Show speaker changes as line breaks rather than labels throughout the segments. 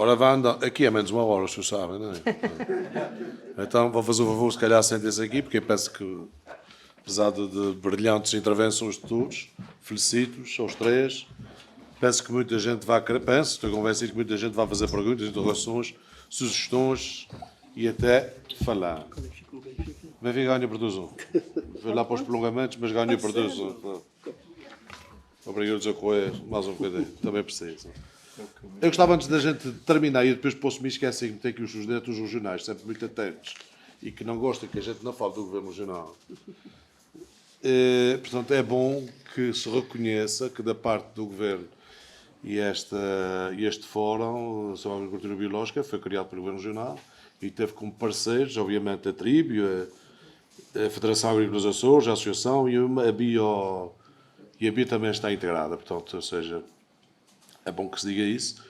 Ora, aqui é menos uma hora, os senhores sabem, não é? Então, vou fazer o favor, se calhar, sentem-se aqui, porque eu penso que, apesar de brilhantes intervenções de todos, felicito-os, aos três. Penso que muita gente vai querer, estou convencido que muita gente vai fazer perguntas, interrogações, sugestões e até falar. Benfica ganha por 2-1. Foi lá para os prolongamentos, mas ganha por 2-1. Obrigado a correr mais um bocadinho, também preciso. Eu gostava, antes da gente terminar, e depois posso me esquecer que tem aqui os diretores regionais, sempre muito atentos, e que não gostam que a gente não fale do governo regional. Portanto, é bom que se reconheça que da parte do governo e este fórum sobre a agricultura biológica foi criado pelo governo regional e teve como parceiros, obviamente, a Tribio, a Federação Agrícola dos Açores, a Associação e a Bio também está integrada, portanto, ou seja, é bom que se diga isso,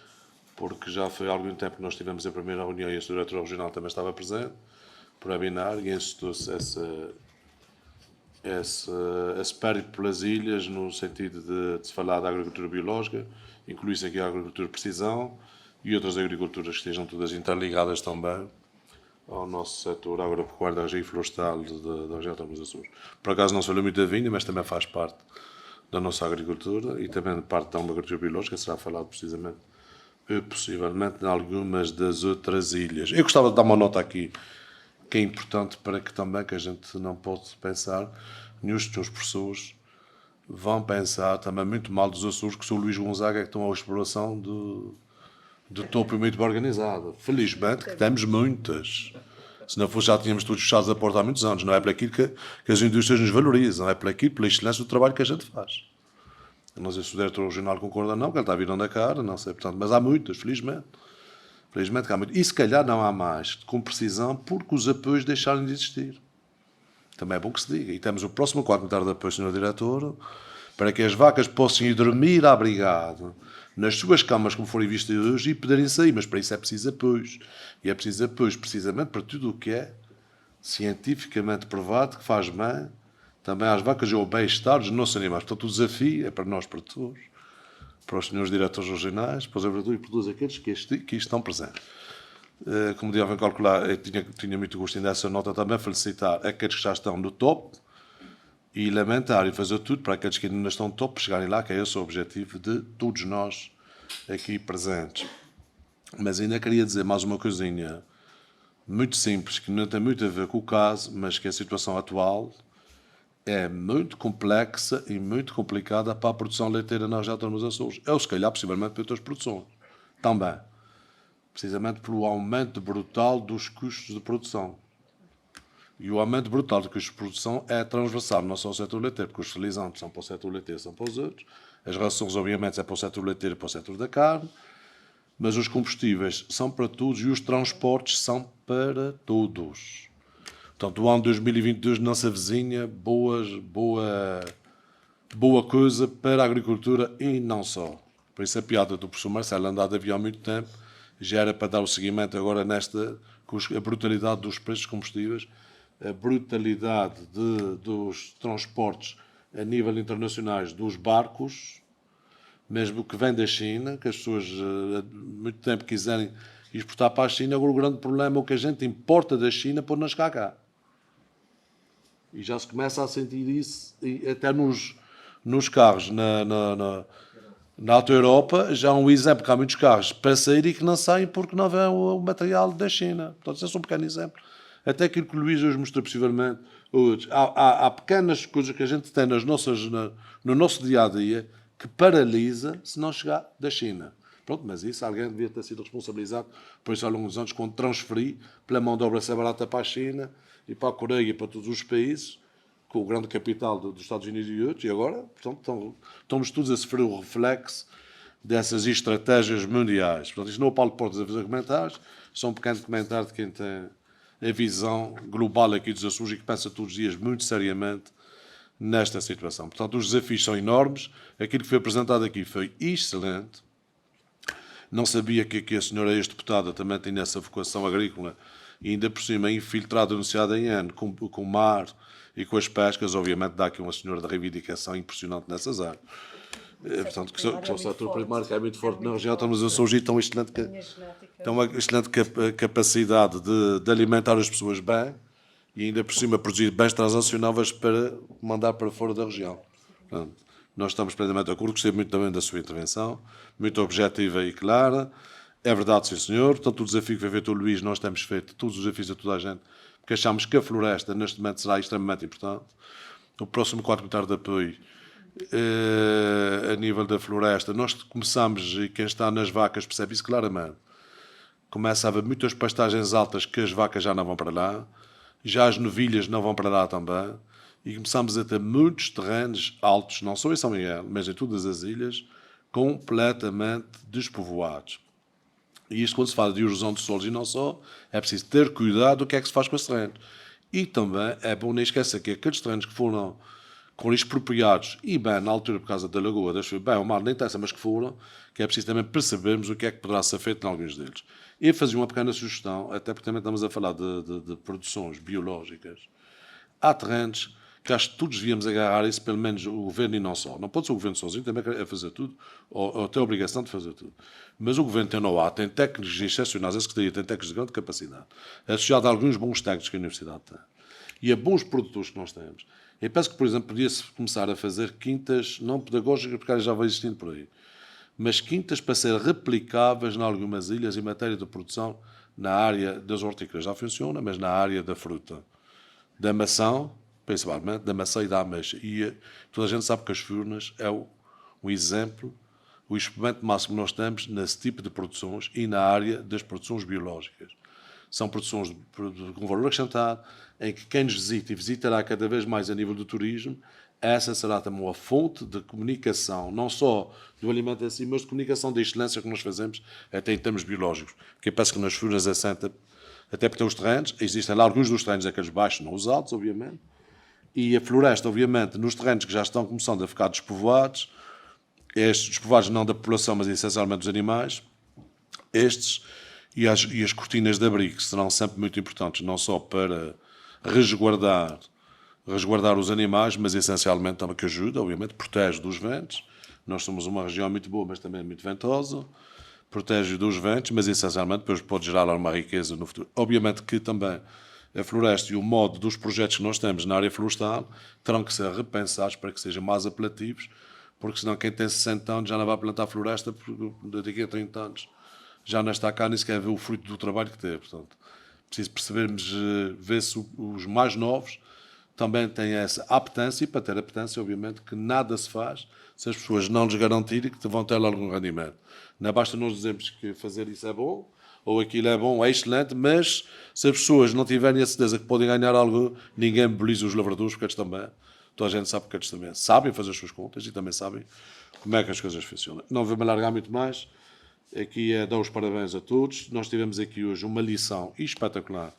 porque já foi há algum tempo que nós tivemos a primeira reunião e o diretor regional também estava presente, por webinar, e insistiu-se esse périplo pelas ilhas, no sentido de se falar da agricultura biológica, inclui-se aqui a agricultura de precisão e outras agriculturas que estejam todas interligadas também ao nosso setor agropecuário da região florestal da região dos Açores. Por acaso não se falou muito da vinha, mas também faz parte da nossa agricultura e também parte da agricultura biológica, será falado precisamente, possivelmente, em algumas das outras ilhas. Eu gostava de dar uma nota aqui, que é importante para que também, que a gente não pode pensar, nenhum dos professores vão pensar também muito mal dos Açores, que o Luís Gonzaga é que estão à exploração de topo muito bem organizado. Felizmente que temos muitas. Se não fosse, já tínhamos todos fechados a porta há muitos anos. Não é por aquilo que as indústrias nos valorizam, é por aquilo, pela excelência do trabalho que a gente faz. Eu não sei se o diretor regional concorda ou não, que ele está virando a cara, não sei, portanto, mas há muitas, felizmente. Felizmente que há muitas. E se calhar não há mais, com precisão, porque os apoios deixaram de existir. Também é bom que se diga. E temos o próximo quadro de apoio, Sr. Diretor, para que as vacas possam ir dormir abrigado nas suas camas, como forem vistas hoje, e poderem sair. Mas para isso é preciso apoios. E é preciso apoios, precisamente, para tudo o que é cientificamente provado, que faz bem, também às vacas e ao bem-estar dos nossos animais. Portanto, o desafio é para nós, para todos, para os senhores diretores regionais, para os vereadores e para todos aqueles que estão presentes. Como devem calcular, eu tinha muito gosto em dar essa nota também, felicitar aqueles que já estão no top e lamentar e fazer tudo para aqueles que ainda não estão no top chegarem lá, que é esse o objetivo de todos nós aqui presentes. Mas ainda queria dizer mais uma coisinha muito simples, que não tem muito a ver com o caso, mas que a situação atual é muito complexa e muito complicada para a produção leiteira na região dos Açores. Ou, se calhar, possivelmente, para outras produções. Também. Precisamente pelo aumento brutal dos custos de produção. E o aumento brutal dos custos de produção é transversal, não só ao setor leiteiro, porque os fertilizantes são para o setor leiteiro, são para os outros. As rações, obviamente, é para o setor leiteiro e para o setor da carne. Mas os combustíveis são para todos e os transportes são para todos. Portanto, o ano 2022 não se avizinha boa coisa para a agricultura e não só. Por isso a piada do professor Marcelo andar de avião há muito tempo já era para dar o seguimento agora com a brutalidade dos preços dos combustíveis, a brutalidade dos transportes a nível internacionais dos barcos, mesmo que vem da China, que as pessoas há muito tempo quiserem exportar para a China. Agora o grande problema é o que a gente importa da China para não chegar cá. E já se começa a sentir isso, e até nos carros na Alta Europa, já há um exemplo que há muitos carros para sair e que não saem porque não vem o material da China. Portanto, esse é um pequeno exemplo. Até aquilo que o Luís hoje mostrou possivelmente. Há pequenas coisas que a gente tem no nosso dia-a-dia que paralisa se não chegar da China. Pronto, mas isso alguém devia ter sido responsabilizado por isso ao longo dos anos, quando transferi pela mão de obra ser barata para a China e para a Coreia e para todos os países, com o grande capital dos Estados Unidos e outros, e agora, portanto, estamos todos a sofrer o reflexo dessas estratégias mundiais. Portanto, isto não é o Paulo Portas a fazer comentários, só um pequeno comentário de quem tem a visão global aqui dos Açores e que pensa todos os dias muito seriamente nesta situação. Portanto, os desafios são enormes. Aquilo que foi apresentado aqui foi excelente. Não sabia que a senhora ex-deputada também tinha essa vocação agrícola e ainda por cima infiltrada, anunciada em ano, com o mar e com as pescas. Obviamente dá aqui uma senhora de reivindicação impressionante nessas áreas. Portanto, que o setor primário que é muito forte na região, estamos a surgir tão excelente, tem uma excelente capacidade de alimentar as pessoas bem e ainda por cima produzir bens transacionáveis para mandar para fora da região. Portanto, nós estamos plenamente de acordo, gostei muito também da sua intervenção, muito objetiva e clara. É verdade, sim senhor. Portanto, o desafio que foi feito o Luís, nós temos feito todos os desafios a toda a gente, porque achamos que a floresta, neste momento, será extremamente importante. O próximo quadro comunitário de apoio, a nível da floresta, nós começamos, e quem está nas vacas percebe isso claramente, começa a haver muitas pastagens altas que as vacas já não vão para lá, já as novilhas não vão para lá também, e começamos a ter muitos terrenos altos, não só em São Miguel, mas em todas as ilhas, completamente despovoados. E isto, quando se fala de erosão de solos e não só, é preciso ter cuidado do que é que se faz com esse terreno. E também é bom nem esquecer que aqueles terrenos que foram expropriados, e bem, na altura por causa da lagoa, bem, o mar nem interessa, mas que foram, que é preciso também percebermos o que é que poderá ser feito em alguns deles. Eu fazia uma pequena sugestão, até porque também estamos a falar de produções biológicas. Há terrenos que acho que todos devíamos agarrar isso, pelo menos o governo e não só. Não pode ser o governo sozinho, também a fazer tudo, ou tem a obrigação de fazer tudo. Mas o governo tem know-how, tem técnicos excepcionais, a Secretaria tem técnicos de grande capacidade, associado a alguns bons técnicos que a Universidade tem, e a bons produtores que nós temos. Eu penso que, por exemplo, podia-se começar a fazer quintas, não pedagógicas, porque já vai existindo por aí, mas quintas para ser replicáveis em algumas ilhas em matéria de produção na área das hortícolas. Já funciona, mas na área da fruta, da maçã, principalmente, da maçã e da ameixa. E toda a gente sabe que as furnas é o exemplo, o expoente máximo que nós temos nesse tipo de produções e na área das produções biológicas. São produções com valor acrescentado, em que quem nos visita e visitará cada vez mais a nível do turismo, essa será também uma fonte de comunicação, não só do alimento em si, mas de comunicação da excelência que nós fazemos, até em termos biológicos. Porque eu penso que nas furnas assenta, até porque tem os terrenos, existem lá alguns dos terrenos, aqueles baixos, não os altos, obviamente, e a floresta, obviamente, nos terrenos que já estão começando a ficar despovoados, estes despovoados não da população, mas essencialmente dos animais, estes e as cortinas de abrigo serão sempre muito importantes, não só para resguardar os animais, mas essencialmente também que ajuda, obviamente, protege dos ventos. Nós somos uma região muito boa, mas também muito ventosa, protege dos ventos, mas essencialmente depois pode gerar uma riqueza no futuro. Obviamente que também a floresta e o modo dos projetos que nós temos na área florestal terão que ser repensados para que sejam mais apelativos, porque senão quem tem 60 anos já não vai plantar floresta daqui a 30 anos. Já não está cá, nem sequer vê o fruto do trabalho que teve. Portanto, preciso percebermos, ver se os mais novos também têm essa apetência, e para ter apetência, obviamente, que nada se faz se as pessoas não lhes garantirem que vão ter algum rendimento. Não basta nós dizermos que fazer isso é bom, ou aquilo é bom, é excelente, mas se as pessoas não tiverem a certeza que podem ganhar algo, ninguém mobiliza os lavradores, porque eles também, toda a gente sabe que eles também sabem fazer as suas contas e também sabem como é que as coisas funcionam. Não vou-me alargar muito mais. Aqui é dar os parabéns a todos. Nós tivemos aqui hoje uma lição espetacular,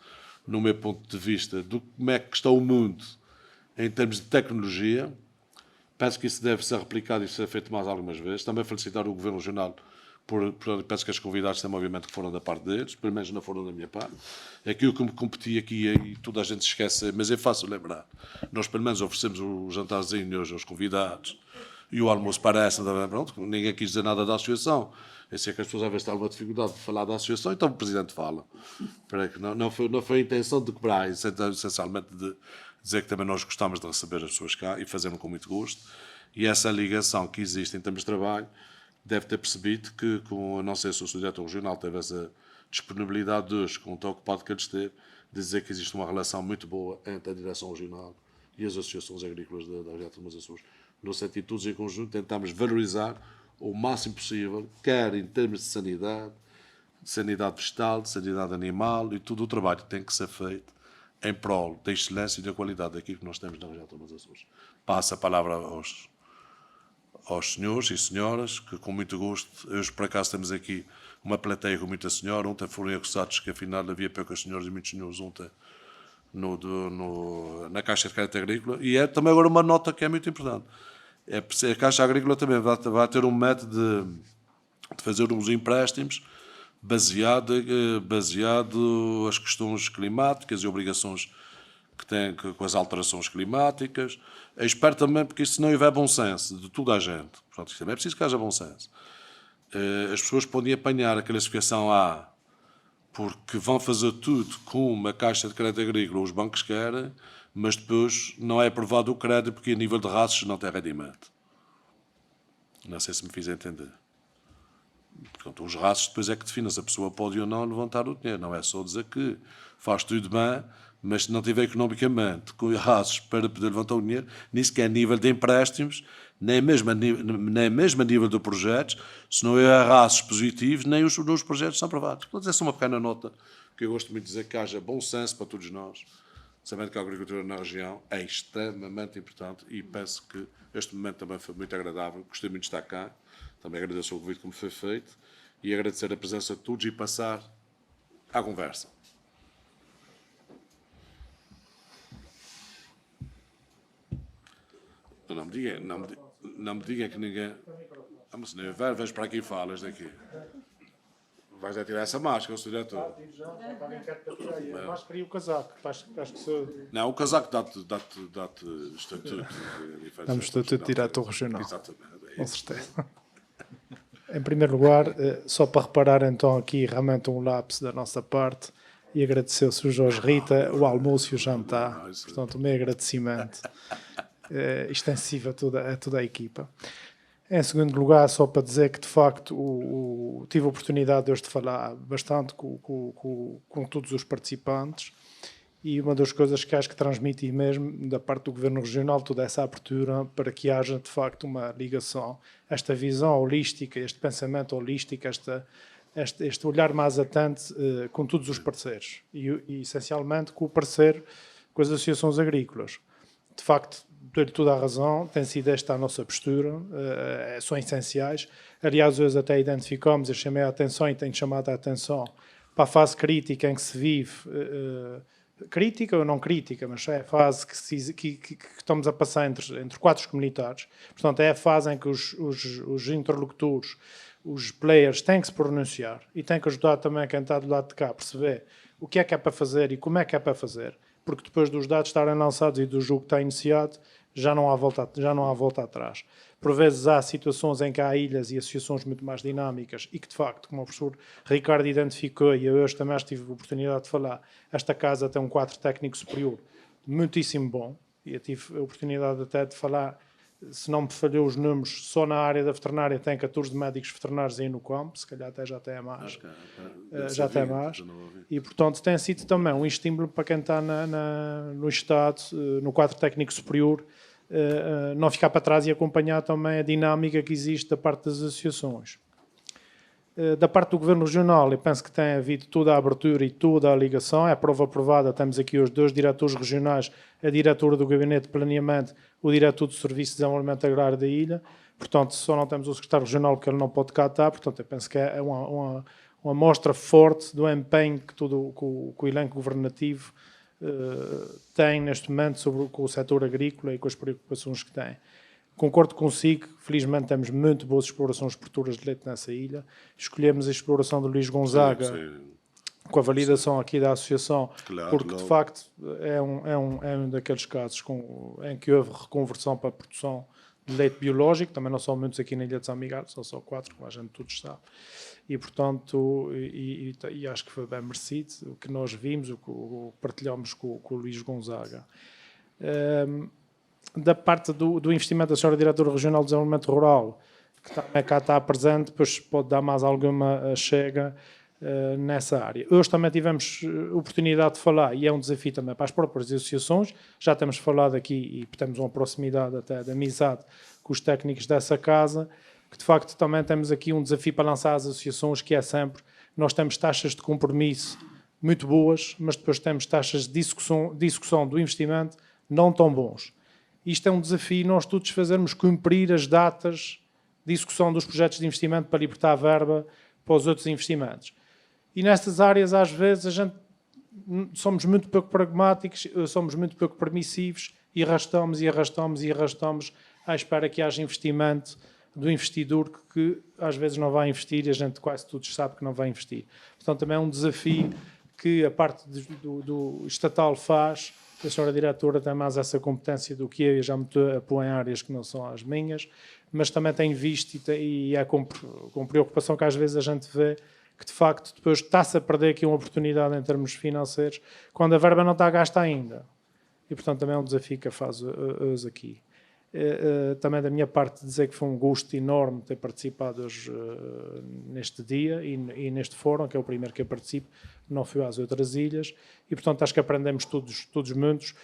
no meu ponto de vista, de como é que está o mundo em termos de tecnologia. Penso que isso deve ser replicado e ser feito mais algumas vezes. Também felicitar o Governo Regional penso que as convidados têm movimento que foram da parte deles, pelo menos não foram da minha parte. Aquilo que me competi aqui, e toda a gente se esquece, mas é fácil lembrar. Nós, pelo menos, oferecemos o jantarzinho hoje aos convidados e o almoço parece, pronto, ninguém quis dizer nada da associação. Eu sei que as pessoas às vezes têm alguma dificuldade de falar da associação, então o Presidente fala. Para que não foi a intenção de cobrar, essencialmente de dizer que também nós gostamos de receber as pessoas cá e fazemos com muito gosto. E essa ligação que existe em termos de trabalho deve ter percebido que, com, não sei se o seu diretor regional teve essa disponibilidade de hoje, com o tão ocupado que ele esteve, de dizer que existe uma relação muito boa entre a direção regional e as associações agrícolas da região dos Açores. No sentido de todos em conjunto tentamos valorizar o máximo possível, quer em termos de sanidade vegetal, de sanidade animal e todo o trabalho que tem que ser feito em prol da excelência e da qualidade daquilo que nós temos na região dos Açores. Passo a palavra aos senhores e senhoras, que com muito gosto, hoje por acaso temos aqui uma plateia com muita senhora, ontem foram acusados que afinal havia poucas senhoras e muitos senhores ontem na Caixa de Crédito Agrícola, e é também agora uma nota que é muito importante. A Caixa Agrícola também vai ter um método de fazer uns empréstimos baseado às questões climáticas e obrigações que tem com as alterações climáticas. Eu espero também, porque se não houver bom senso de toda a gente, portanto, é preciso que haja bom senso, as pessoas podem apanhar a classificação A porque vão fazer tudo com uma caixa de crédito agrícola, os bancos querem, mas depois não é aprovado o crédito porque a nível de raças não tem rendimento. Não sei se me fiz entender. Portanto, os raços depois é que definem se a pessoa pode ou não levantar o dinheiro. Não é só dizer que faz tudo bem, mas se não tiver economicamente com raços para poder levantar o dinheiro, nem sequer a nível de empréstimos, nem mesmo a nível de projetos, se não há raços positivos, nem os projetos são aprovados. Portanto, essa é uma pequena nota que eu gosto muito de dizer, que haja bom senso para todos nós, sabendo que a agricultura na região é extremamente importante e penso que este momento também foi muito agradável. Gostei muito de estar cá. Também agradeço o convite como foi feito e agradecer a presença de todos e passar à conversa. Não me diga que ninguém... Mas se não houver, vens para aqui e falas daqui. Vais a tirar essa máscara, o diretor.
A máscara e o casaco. Acho que sou...
Não, o casaco dá-te estatuto.
Dá-me estatuto de diretor regional.
Exatamente.
Com certeza. Em primeiro lugar, só para reparar então aqui realmente um lapso da nossa parte e agradecer ao Sr. Jorge Rita o almoço e o jantar. Portanto, o meu agradecimento extensivo a toda a equipa. Em segundo lugar, só para dizer que de facto tive a oportunidade hoje de falar bastante com todos os participantes e uma das coisas que acho que transmiti mesmo da parte do Governo Regional, toda essa abertura para que haja de facto uma ligação, esta visão holística, este pensamento holístico, este olhar mais atento com todos os parceiros e essencialmente com o parceiro, com as associações agrícolas. De facto, dou-lhe toda a razão, tem sido esta a nossa postura, são essenciais. Aliás, hoje até identificamos, eu chamei a atenção e tenho chamado a atenção para a fase crítica em que se vive, crítica ou não crítica, mas é a fase que estamos a passar entre quadros comunitários. Portanto, é a fase em que os interlocutores, os players têm que se pronunciar e têm que ajudar também quem está do lado de cá a perceber o que é para fazer e como é que é para fazer, porque depois dos dados estarem lançados e do jogo estar iniciado, já não há volta atrás. Por vezes há situações em que há ilhas e associações muito mais dinâmicas e que, de facto, como o professor Ricardo identificou, e eu hoje também tive a oportunidade de falar, esta casa tem um quadro técnico superior muitíssimo bom, e eu tive a oportunidade até de falar, se não me falhou os números, só na área da veterinária tem 14 médicos veterinários aí no campo, se calhar até já tem mais. Já tem mais. E, portanto, tem sido também um estímulo para quem está no Estado, no quadro técnico superior, não ficar para trás e acompanhar também a dinâmica que existe da parte das associações. Da parte do Governo Regional, eu penso que tem havido toda a abertura e toda a ligação, é a prova aprovada, temos aqui os dois diretores regionais, a diretora do Gabinete de Planeamento, o diretor do Serviço de Desenvolvimento Agrário da ilha, portanto, só não temos o secretário regional porque ele não pode cá estar, portanto, eu penso que é uma mostra forte do empenho que o elenco governativo tem neste momento com o setor agrícola e com as preocupações que tem. Concordo consigo, felizmente temos muito boas explorações porturas de leite nessa ilha. Escolhemos a exploração de Luís Gonzaga com a validação aqui da associação, porque de facto é um daqueles casos em que houve reconversão para a produção de leite biológico, também não são muitos aqui na Ilha de São Miguel, são só 4, como a gente todos sabe. E, portanto, e acho que foi bem merecido o que nós vimos, o que partilhamos com o Luís Gonzaga. Da parte do investimento da senhora Diretora Regional de Desenvolvimento Rural, que também cá está presente, depois pode dar mais alguma chega nessa área. Hoje também tivemos oportunidade de falar, e é um desafio também para as próprias associações, já temos falado aqui e temos uma proximidade até de amizade com os técnicos dessa casa, que de facto também temos aqui um desafio para lançar as associações, que é sempre, nós temos taxas de compromisso muito boas, mas depois temos taxas de execução do investimento não tão bons. Isto é um desafio, nós todos fazermos cumprir as datas de execução dos projetos de investimento para libertar a verba para os outros investimentos. E nestas áreas, às vezes, a gente somos muito pouco pragmáticos, somos muito pouco permissivos e arrastamos à espera que haja investimento do investidor que às vezes não vai investir e a gente quase todos sabe que não vai investir. Portanto, também é um desafio que a parte do estatal faz A senhora diretora tem mais essa competência do que eu já me apoio em áreas que não são as minhas, mas também tem visto e é com preocupação que às vezes a gente vê que, de facto, depois está-se a perder aqui uma oportunidade em termos financeiros, quando a verba não está gasta ainda. E, portanto, também é um desafio que eu faço hoje aqui. Também da minha parte dizer que foi um gosto enorme ter participado hoje neste dia e neste fórum, que é o primeiro que eu participo, não fui às outras ilhas, e portanto acho que aprendemos todos muito.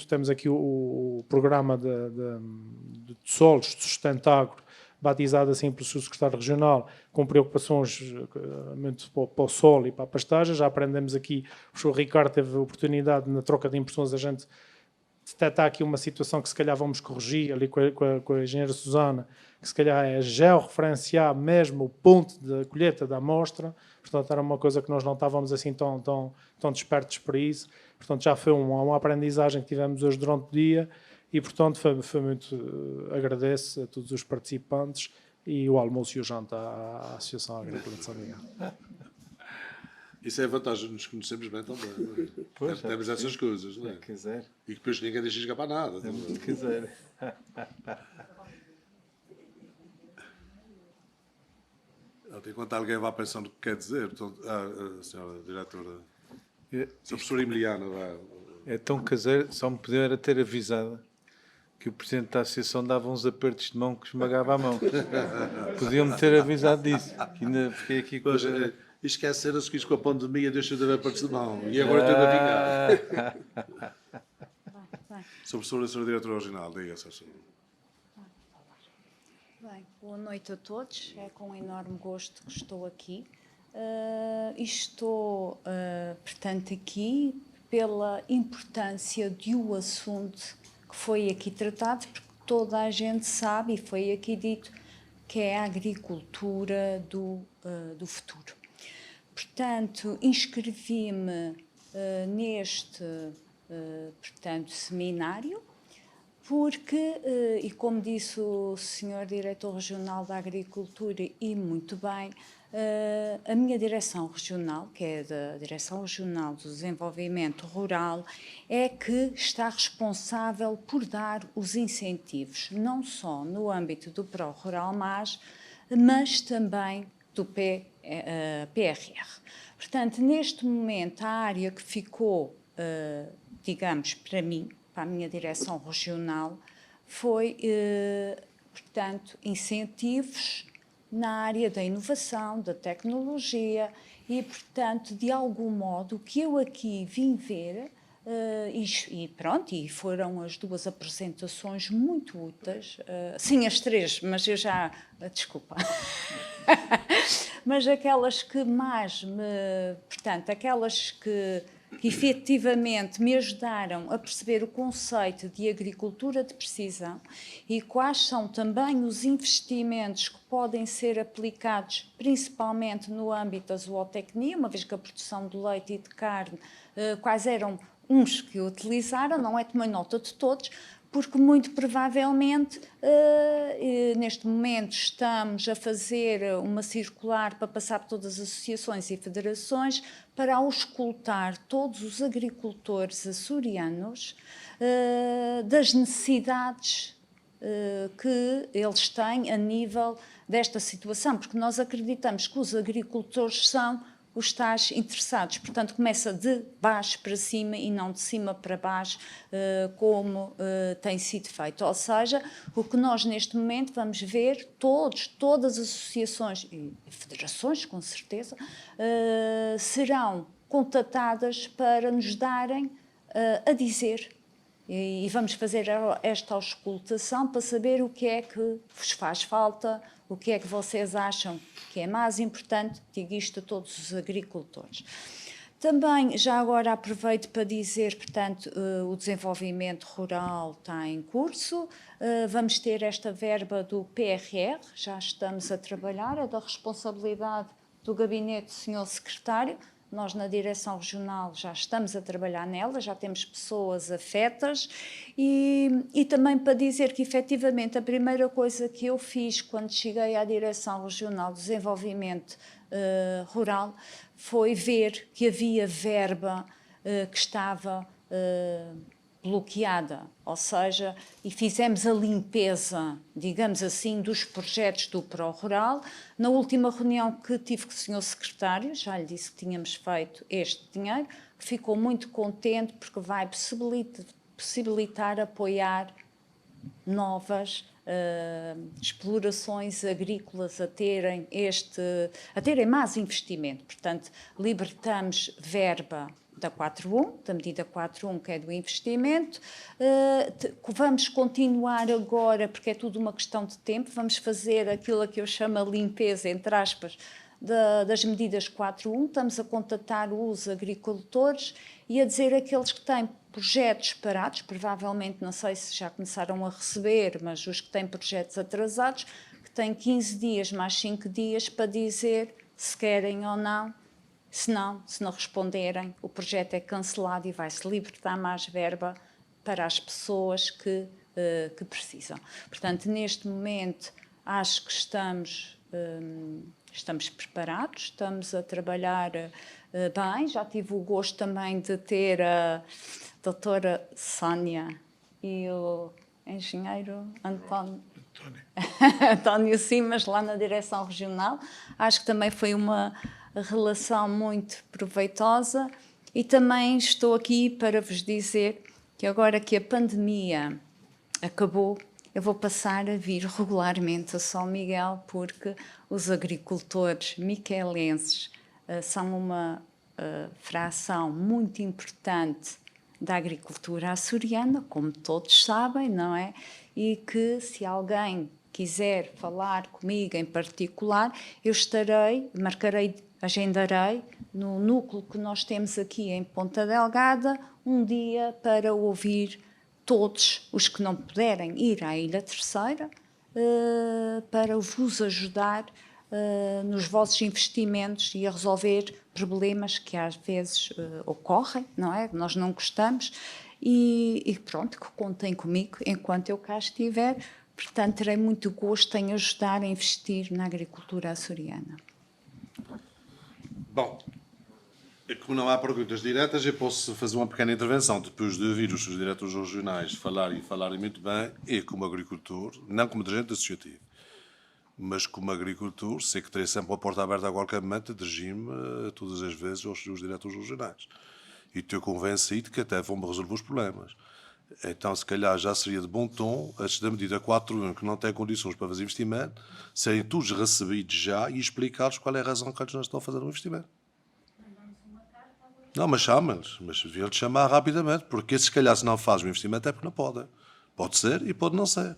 Temos aqui o programa de solos de Sustentagro, batizado assim pelo seu secretário regional, com preocupações muito para o solo e para a pastagem. Já aprendemos aqui, o Sr. Ricardo teve a oportunidade, na troca de impressões, a gente detectar aqui uma situação que se calhar vamos corrigir ali com a engenheira Susana, que se calhar é georreferenciar mesmo o ponto da colheita da amostra. Portanto, era uma coisa que nós não estávamos assim tão despertos para isso. Portanto, já foi uma aprendizagem que tivemos hoje durante o dia e, portanto, foi muito... agradeço a todos os participantes e o almoço e o jantar à Associação Agrícola de São Miguel.
Isso é a vantagem de nos conhecermos bem também. Não é?
Pois,
temos essas coisas, não é?
Quiser.
E que depois ninguém deixa escapar nada.
Se quiser.
Enquanto alguém vai pensando o que quer dizer, portanto, a senhora diretora, a professora Emiliana,
É tão caseiro, só me podiam era ter avisado que o presidente da associação dava uns apertos de mão que esmagava a mão. Podiam-me ter avisado disso. Que ainda fiquei aqui com...
Esqueceram-se que isto com a pandemia deixou de haver apertos de mão. E agora estou a vingar. Sou professora e senhora diretora original, diga-se.
Bem, boa noite a todos. É com enorme gosto que estou aqui. Estou, portanto, aqui pela importância de um assunto que foi aqui tratado, porque toda a gente sabe, e foi aqui dito, que é a agricultura do futuro. Portanto, inscrevi-me neste, portanto, seminário, porque, e como disse o Sr. Diretor Regional da Agricultura, e muito bem, a minha direção regional, que é da Direção Regional do Desenvolvimento Rural, é que está responsável por dar os incentivos, não só no âmbito do Pró-Rural, mas também do PRR. Portanto, neste momento, a área que ficou, digamos, para mim, para a minha direção regional, foi, portanto, incentivos na área da inovação, da tecnologia e, portanto, de algum modo, o que eu aqui vim ver, e foram as duas apresentações muito úteis, sim, as três, mas eu já, desculpa, mas aquelas que mais aquelas que efetivamente me ajudaram a perceber o conceito de agricultura de precisão e quais são também os investimentos que podem ser aplicados principalmente no âmbito da zootecnia, uma vez que a produção de leite e de carne, quais eram uns que utilizaram, não é? Tomei nota de todos, porque muito provavelmente neste momento estamos a fazer uma circular para passar por todas as associações e federações para auscultar todos os agricultores açorianos das necessidades que eles têm a nível desta situação, porque nós acreditamos que os agricultores são os tais interessados. Portanto, começa de baixo para cima e não de cima para baixo, como tem sido feito. Ou seja, o que nós neste momento vamos ver, todas as associações e federações, com certeza, serão contatadas para nos darem a dizer. E vamos fazer esta auscultação para saber o que é que vos faz falta, o que é que vocês acham que é mais importante, digo isto a todos os agricultores. Também, já agora aproveito para dizer, portanto, o desenvolvimento rural está em curso, vamos ter esta verba do PRR, já estamos a trabalhar, é da responsabilidade do gabinete do Sr. Secretário. Nós, na Direção Regional, já estamos a trabalhar nela, já temos pessoas afetas e também para dizer que, efetivamente, a primeira coisa que eu fiz quando cheguei à Direção Regional de Desenvolvimento Rural foi ver que havia verba que estava bloqueada, ou seja, e fizemos a limpeza, digamos assim, dos projetos do Pró-Rural. Na última reunião que tive com o Sr. Secretário, já lhe disse que tínhamos feito este dinheiro, ficou muito contente porque vai possibilitar apoiar novas explorações agrícolas a terem mais investimento. Portanto, libertamos verba da 4.1, da medida 4.1, que é do investimento. Vamos continuar agora, porque é tudo uma questão de tempo, vamos fazer aquilo que eu chamo a limpeza, entre aspas, das medidas 4.1. Estamos a contatar os agricultores e a dizer aqueles que têm projetos parados, provavelmente, não sei se já começaram a receber, mas os que têm projetos atrasados, que têm 15 dias mais 5 dias para dizer se querem ou não. Se não responderem, o projeto é cancelado e vai-se libertar mais verba para as pessoas que precisam. Portanto, neste momento, acho que estamos preparados, estamos a trabalhar bem. Já tive o gosto também de ter a doutora Sónia e o engenheiro António Simas lá na direção regional. Acho que também foi uma relação muito proveitosa e também estou aqui para vos dizer que agora que a pandemia acabou, eu vou passar a vir regularmente a São Miguel porque os agricultores miquelenses são uma fração muito importante da agricultura açoriana, como todos sabem, não é? E que se alguém quiser falar comigo em particular, eu agendarei no núcleo que nós temos aqui em Ponta Delgada um dia para ouvir todos os que não puderem ir à Ilha Terceira para vos ajudar nos vossos investimentos e a resolver problemas que às vezes ocorrem, não é? Nós não gostamos e pronto, que contem comigo enquanto eu cá estiver. Portanto, terei muito gosto em ajudar a investir na agricultura açoriana.
Bom, como não há perguntas diretas, eu posso fazer uma pequena intervenção depois de ouvir os seus diretores regionais falarem muito bem, e como agricultor, não como dirigente associativo, mas como agricultor, sei que terei sempre a porta aberta a qualquer momento, dirigir-me todas as vezes aos seus diretores regionais. E estou convencido que até vão-me resolver os problemas. Então, se calhar, já seria de bom tom, antes da medida 4.1, que não tem condições para fazer investimento, serem todos recebidos já e explicar-lhes qual é a razão que eles não estão a fazer o investimento. Não, mas chama-lhes. Mas deviam-lhes chamar rapidamente, porque se calhar, se não faz o investimento, é porque não podem. Pode ser e pode não ser.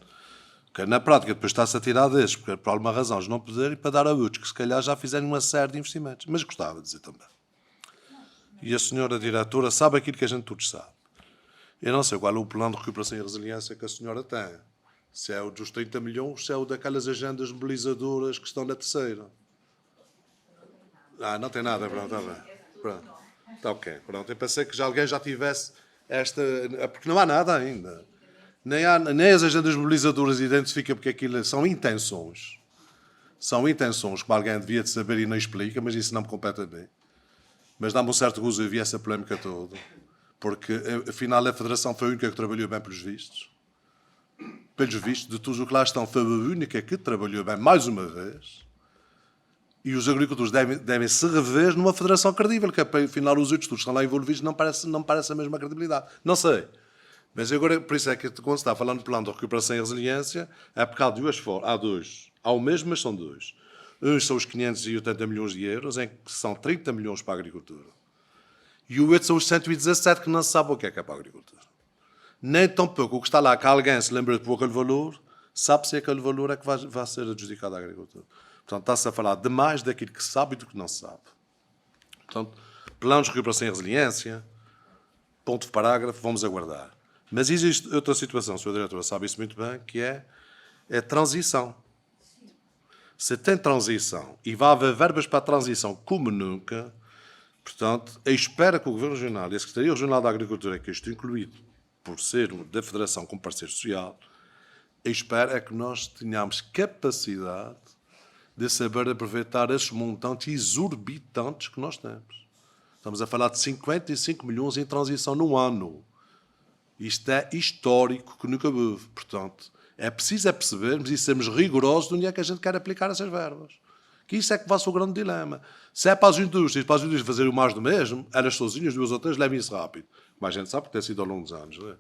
Porque na prática, depois está-se a tirar desses, porque por alguma razão eles não poderem, para dar a outros, que se calhar já fizeram uma série de investimentos. Mas gostava de dizer também. E a senhora diretora sabe aquilo que a gente todos sabe. Eu não sei qual é o plano de recuperação e resiliência que a senhora tem. Se é o dos 30 milhões, se é o daquelas agendas mobilizadoras que estão na terceira. Não tem nada, pronto, está bem. Pronto. Está ok, pronto. Eu pensei que alguém já tivesse esta... Porque não há nada ainda. Nem as agendas mobilizadoras identificam porque aquilo são intenções. São intenções que alguém devia de saber e não explica, mas isso não me compete a mim. Mas dá-me um certo gozo ouvir essa polémica toda. Porque, afinal, a Federação foi a única que trabalhou bem pelos vistos. Pelos vistos, de todos os que lá estão, foi a única que trabalhou bem mais uma vez. E os agricultores devem se rever numa federação credível, que afinal os outros que estão lá envolvidos não parece a mesma credibilidade. Não sei. Mas agora, por isso é que quando se está falando de plano de recuperação e resiliência, é porque há dois. Há o mesmo, mas são dois. Uns são os 580 milhões de euros, em que são 30 milhões para a agricultura. E o outro são os 117 que não se sabe o que é para a agricultura. Nem tão pouco o que está lá, que alguém se lembra de pôr aquele valor, sabe-se aquele valor é que vai ser adjudicado à agricultura. Portanto, está-se a falar demais daquilo que se sabe e do que não se sabe. Portanto, planos de recuperação e resiliência, ponto de parágrafo, vamos aguardar. Mas existe outra situação, a sua diretora sabe isso muito bem, que é a transição. Se tem transição e vai haver verbas para a transição como nunca, portanto, a espera que o Governo Regional e a Secretaria Regional da Agricultura, que estou incluído por ser da Federação como parceiro social, a espera é que nós tenhamos capacidade de saber aproveitar esses montantes exorbitantes que nós temos. Estamos a falar de 55 milhões em transição no ano. Isto é histórico que nunca houve. Portanto, é preciso percebermos e sermos rigorosos de onde é que a gente quer aplicar essas verbas. Que isso é que vai ser o grande dilema. Se é para as indústrias fazerem o mais do mesmo, elas sozinhas, 2 ou 3, levem isso rápido. Mas a gente sabe que tem sido ao longo dos anos. Não é?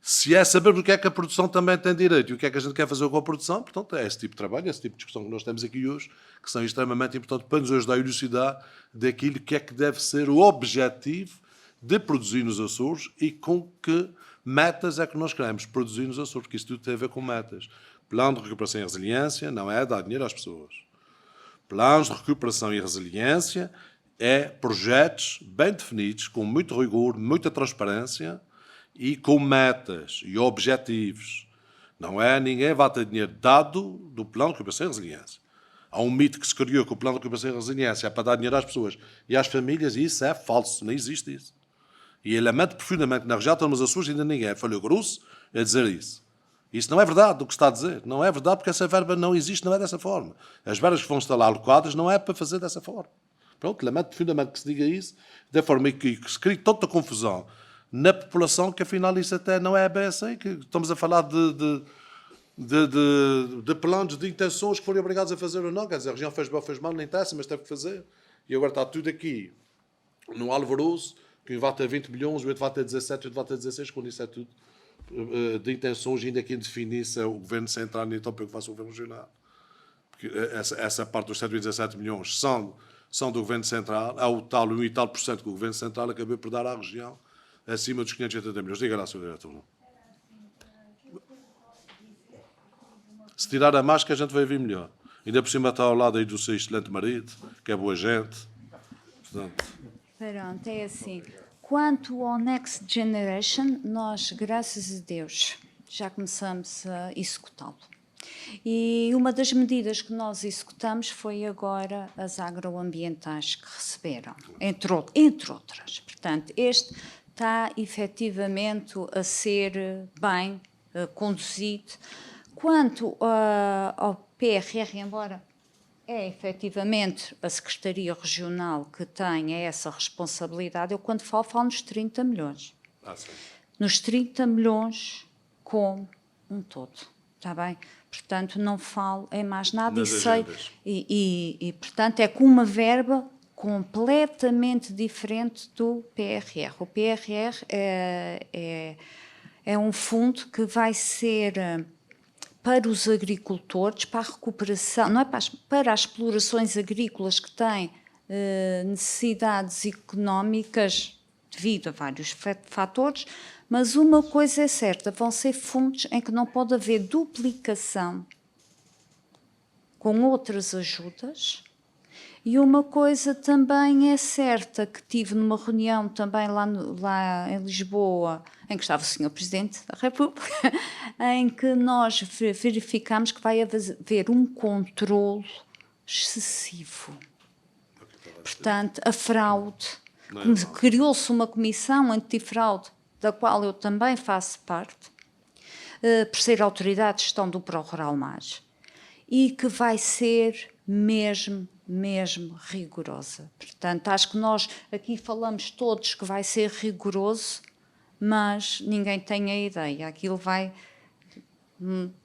Se é saber o que é que a produção também tem direito e o que é que a gente quer fazer com a produção, portanto, é esse tipo de trabalho, esse tipo de discussão que nós temos aqui hoje, que são extremamente importantes para nos ajudar a elucidar daquilo que é que deve ser o objetivo de produzir nos Açores e com que metas é que nós queremos produzir nos Açores, porque isso tudo tem a ver com metas. Plano de recuperação e resiliência não é dar dinheiro às pessoas. Planos de recuperação e resiliência é projetos bem definidos, com muito rigor, muita transparência e com metas e objetivos. Não é ninguém vai ter dinheiro dado do plano de recuperação e resiliência. Há um mito que se criou que o plano de recuperação e resiliência é para dar dinheiro às pessoas e às famílias, e isso é falso, não existe isso. E ele lamenta profundamente que na região de Açores ainda ninguém falhou grosso a dizer isso. Isso não é verdade, o que está a dizer. Não é verdade porque essa verba não existe, não é dessa forma. As verbas que vão estar lá alocadas não é para fazer dessa forma. Pronto, lamento profundamente que se diga isso, da forma que se cria tanta confusão na população que afinal isso até não é bem assim, que estamos a falar de planos, de intenções que foram obrigados a fazer ou não. Quer dizer, a região fez bem ou fez mal, não interessa, mas teve que fazer. E agora está tudo aqui no alvoroço, que vai ter 20 milhões, o outro vai ter 17, o outro vai ter 16, quando isso é tudo de intenções, ainda quem define isso é o Governo Central, nem tão pouco faz o Governo Regional. Porque essa parte dos 117 milhões são do Governo Central, há o tal 1 e tal por cento que o Governo Central acabou por dar à região, acima dos 580 milhões. Diga lá, Sr. Diretor. Se tirar a máscara, a gente vai vir melhor. Ainda por cima está ao lado aí do seu excelente marido, que é boa gente. Portanto...
Pronto, é assim. Quanto ao Next Generation, nós, graças a Deus, já começamos a executá-lo. E uma das medidas que nós executamos foi agora as agroambientais que receberam, entre outras. Portanto, este está efetivamente a ser bem conduzido. Quanto ao PRR, embora é efetivamente a Secretaria Regional que tem essa responsabilidade, eu quando falo nos 30 milhões.
Sim.
Nos 30 milhões como um todo, está bem? Portanto, não falo em mais nada e portanto, é com uma verba completamente diferente do PRR. O PRR é um fundo que vai ser para os agricultores, para a recuperação, não é para as explorações agrícolas que têm necessidades económicas devido a vários fatores, mas uma coisa é certa, vão ser fundos em que não pode haver duplicação com outras ajudas. E uma coisa também é certa, que tive numa reunião também lá em Lisboa, em que estava o Sr. Presidente da República, em que nós verificamos que vai haver um controle excessivo. Portanto, a fraude, criou-se uma comissão antifraude, da qual eu também faço parte, por ser autoridade de gestão do Pró-Rural Mais, e que vai ser mesmo rigorosa. Portanto, acho que nós aqui falamos todos que vai ser rigoroso, mas ninguém tem a ideia. Aquilo vai...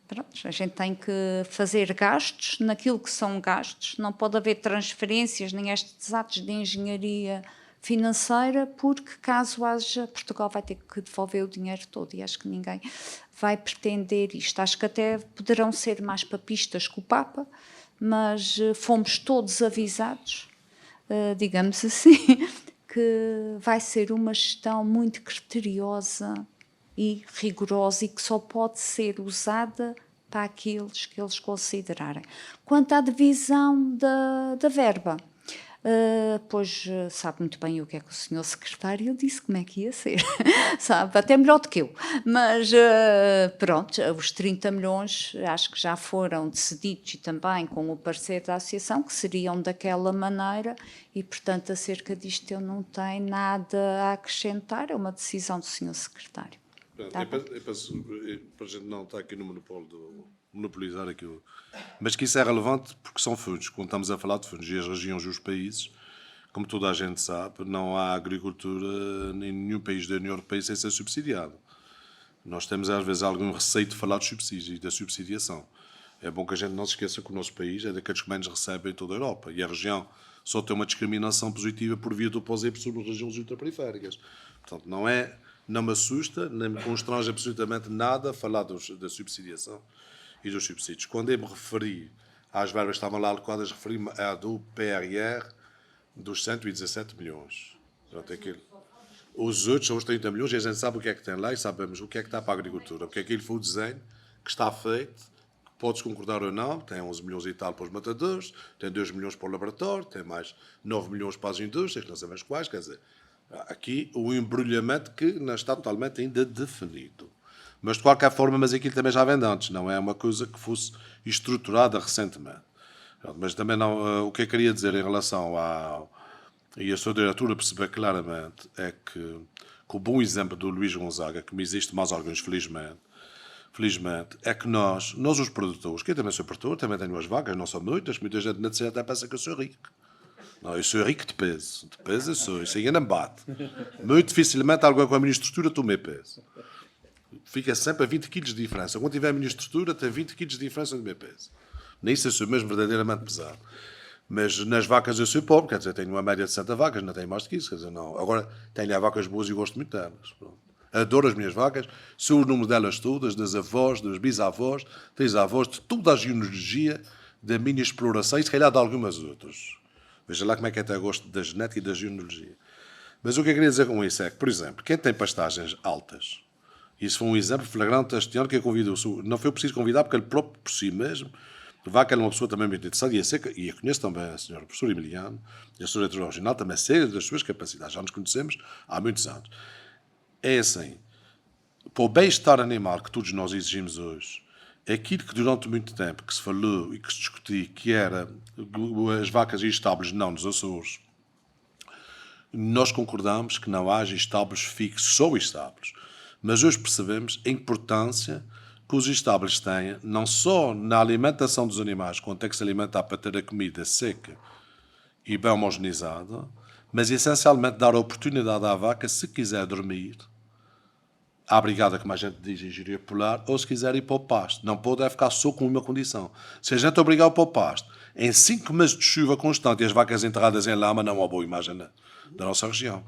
Pronto, a gente tem que fazer gastos naquilo que são gastos, não pode haver transferências nem estes atos de engenharia financeira, porque caso haja, Portugal vai ter que devolver o dinheiro todo e acho que ninguém vai pretender isto. Acho que até poderão ser mais papistas que o Papa, mas fomos todos avisados, digamos assim, que vai ser uma gestão muito criteriosa e rigorosa e que só pode ser usada para aqueles que eles considerarem. Quanto à divisão da verba, pois sabe muito bem o que é que o senhor secretário disse, como é que ia ser, sabe, até melhor do que eu, mas pronto, os 30 milhões acho que já foram decididos e também com o parecer da associação, que seriam daquela maneira e portanto acerca disto eu não tenho nada a acrescentar, é uma decisão do senhor secretário.
Tá, para a gente não estar aqui no monopólio monopolizar aquilo. Mas que isso é relevante porque são fundos, quando estamos a falar de fundos, e as regiões e os países como toda a gente sabe, não há agricultura em nenhum país da União Europeia sem ser subsidiado. Nós temos às vezes algum receio de falar de subsídio e da subsidiação. É bom que a gente não se esqueça que o nosso país é daqueles que menos recebem em toda a Europa. E a região só tem uma discriminação positiva por via do POSEP sobre as regiões ultraperiféricas. Portanto, não me assusta, nem me constrange absolutamente nada falar da subsidiação e dos subsídios. Quando eu me referi às verbas que estavam lá alocadas, referi-me à do PRR dos 117 milhões. Portanto, os outros são os 30 milhões e a gente sabe o que é que tem lá e sabemos o que é que está para a agricultura. Porque aquilo foi o desenho que está feito, podes concordar ou não, tem 11 milhões e tal para os matadores, tem 2 milhões para o laboratório, tem mais 9 milhões para as indústrias, que não sabemos quais, quer dizer, aqui o embrulhamento que não está totalmente ainda definido. Mas de qualquer forma, mas aquilo também já vem de antes, não é uma coisa que fosse estruturada recentemente. Mas também não, o que eu queria dizer em relação e a sua diretora perceber claramente é que, com o bom exemplo do Luís Gonzaga, que me existe mais alguns, felizmente, é que nós os produtores, que eu também sou produtor, também tenho as vacas, não são muita gente na terceira até pensa que eu sou rico. Não, eu sou rico de peso eu sou, isso aí não me bate. Muito dificilmente alguém com a minha estrutura toma peso. Fica sempre a 20 kg de diferença. Quando tiver a minha estrutura, tem 20 kg de diferença do meu peso. Nisso eu sou mesmo verdadeiramente pesado. Mas nas vacas eu sou pobre, quer dizer, tenho uma média de 60 vacas, não tenho mais do que isso, quer dizer, não. Agora, tenho vacas boas e gosto muito delas. Pronto. Adoro as minhas vacas, sou o número delas todas, das avós, dos bisavós, trisavós, de toda a genealogia da minha exploração e se calhar de algumas outras. Veja lá como é que até gosto da genética e da genealogia. Mas o que eu queria dizer com isso é que, por exemplo, quem tem pastagens altas, isso foi um exemplo flagrante este ano que eu convido, não foi preciso convidar porque ele próprio por si mesmo, Vaca é uma pessoa também muito interessante e eu conheço também a senhora professora Emiliano e a senhora diretora original, também sei das suas capacidades, já nos conhecemos há muitos anos. É assim, para o bem-estar animal que todos nós exigimos hoje, é aquilo que durante muito tempo que se falou e que se discutiu, que era as vacas e estábulos não nos Açores, nós concordamos que não haja estábulos fixos, só estábulos. Mas hoje percebemos a importância que os estábulos têm, não só na alimentação dos animais, quando tem que se alimentar para ter a comida seca e bem homogeneizada, mas essencialmente dar a oportunidade à vaca, se quiser dormir, à brigada, como a gente diz, em gíria polar, ou se quiser ir para o pasto. Não pode ficar só com uma condição. Se a gente obrigar para o pasto, em 5 meses de chuva constante e as vacas enterradas em lama, não é uma boa imagem da nossa região.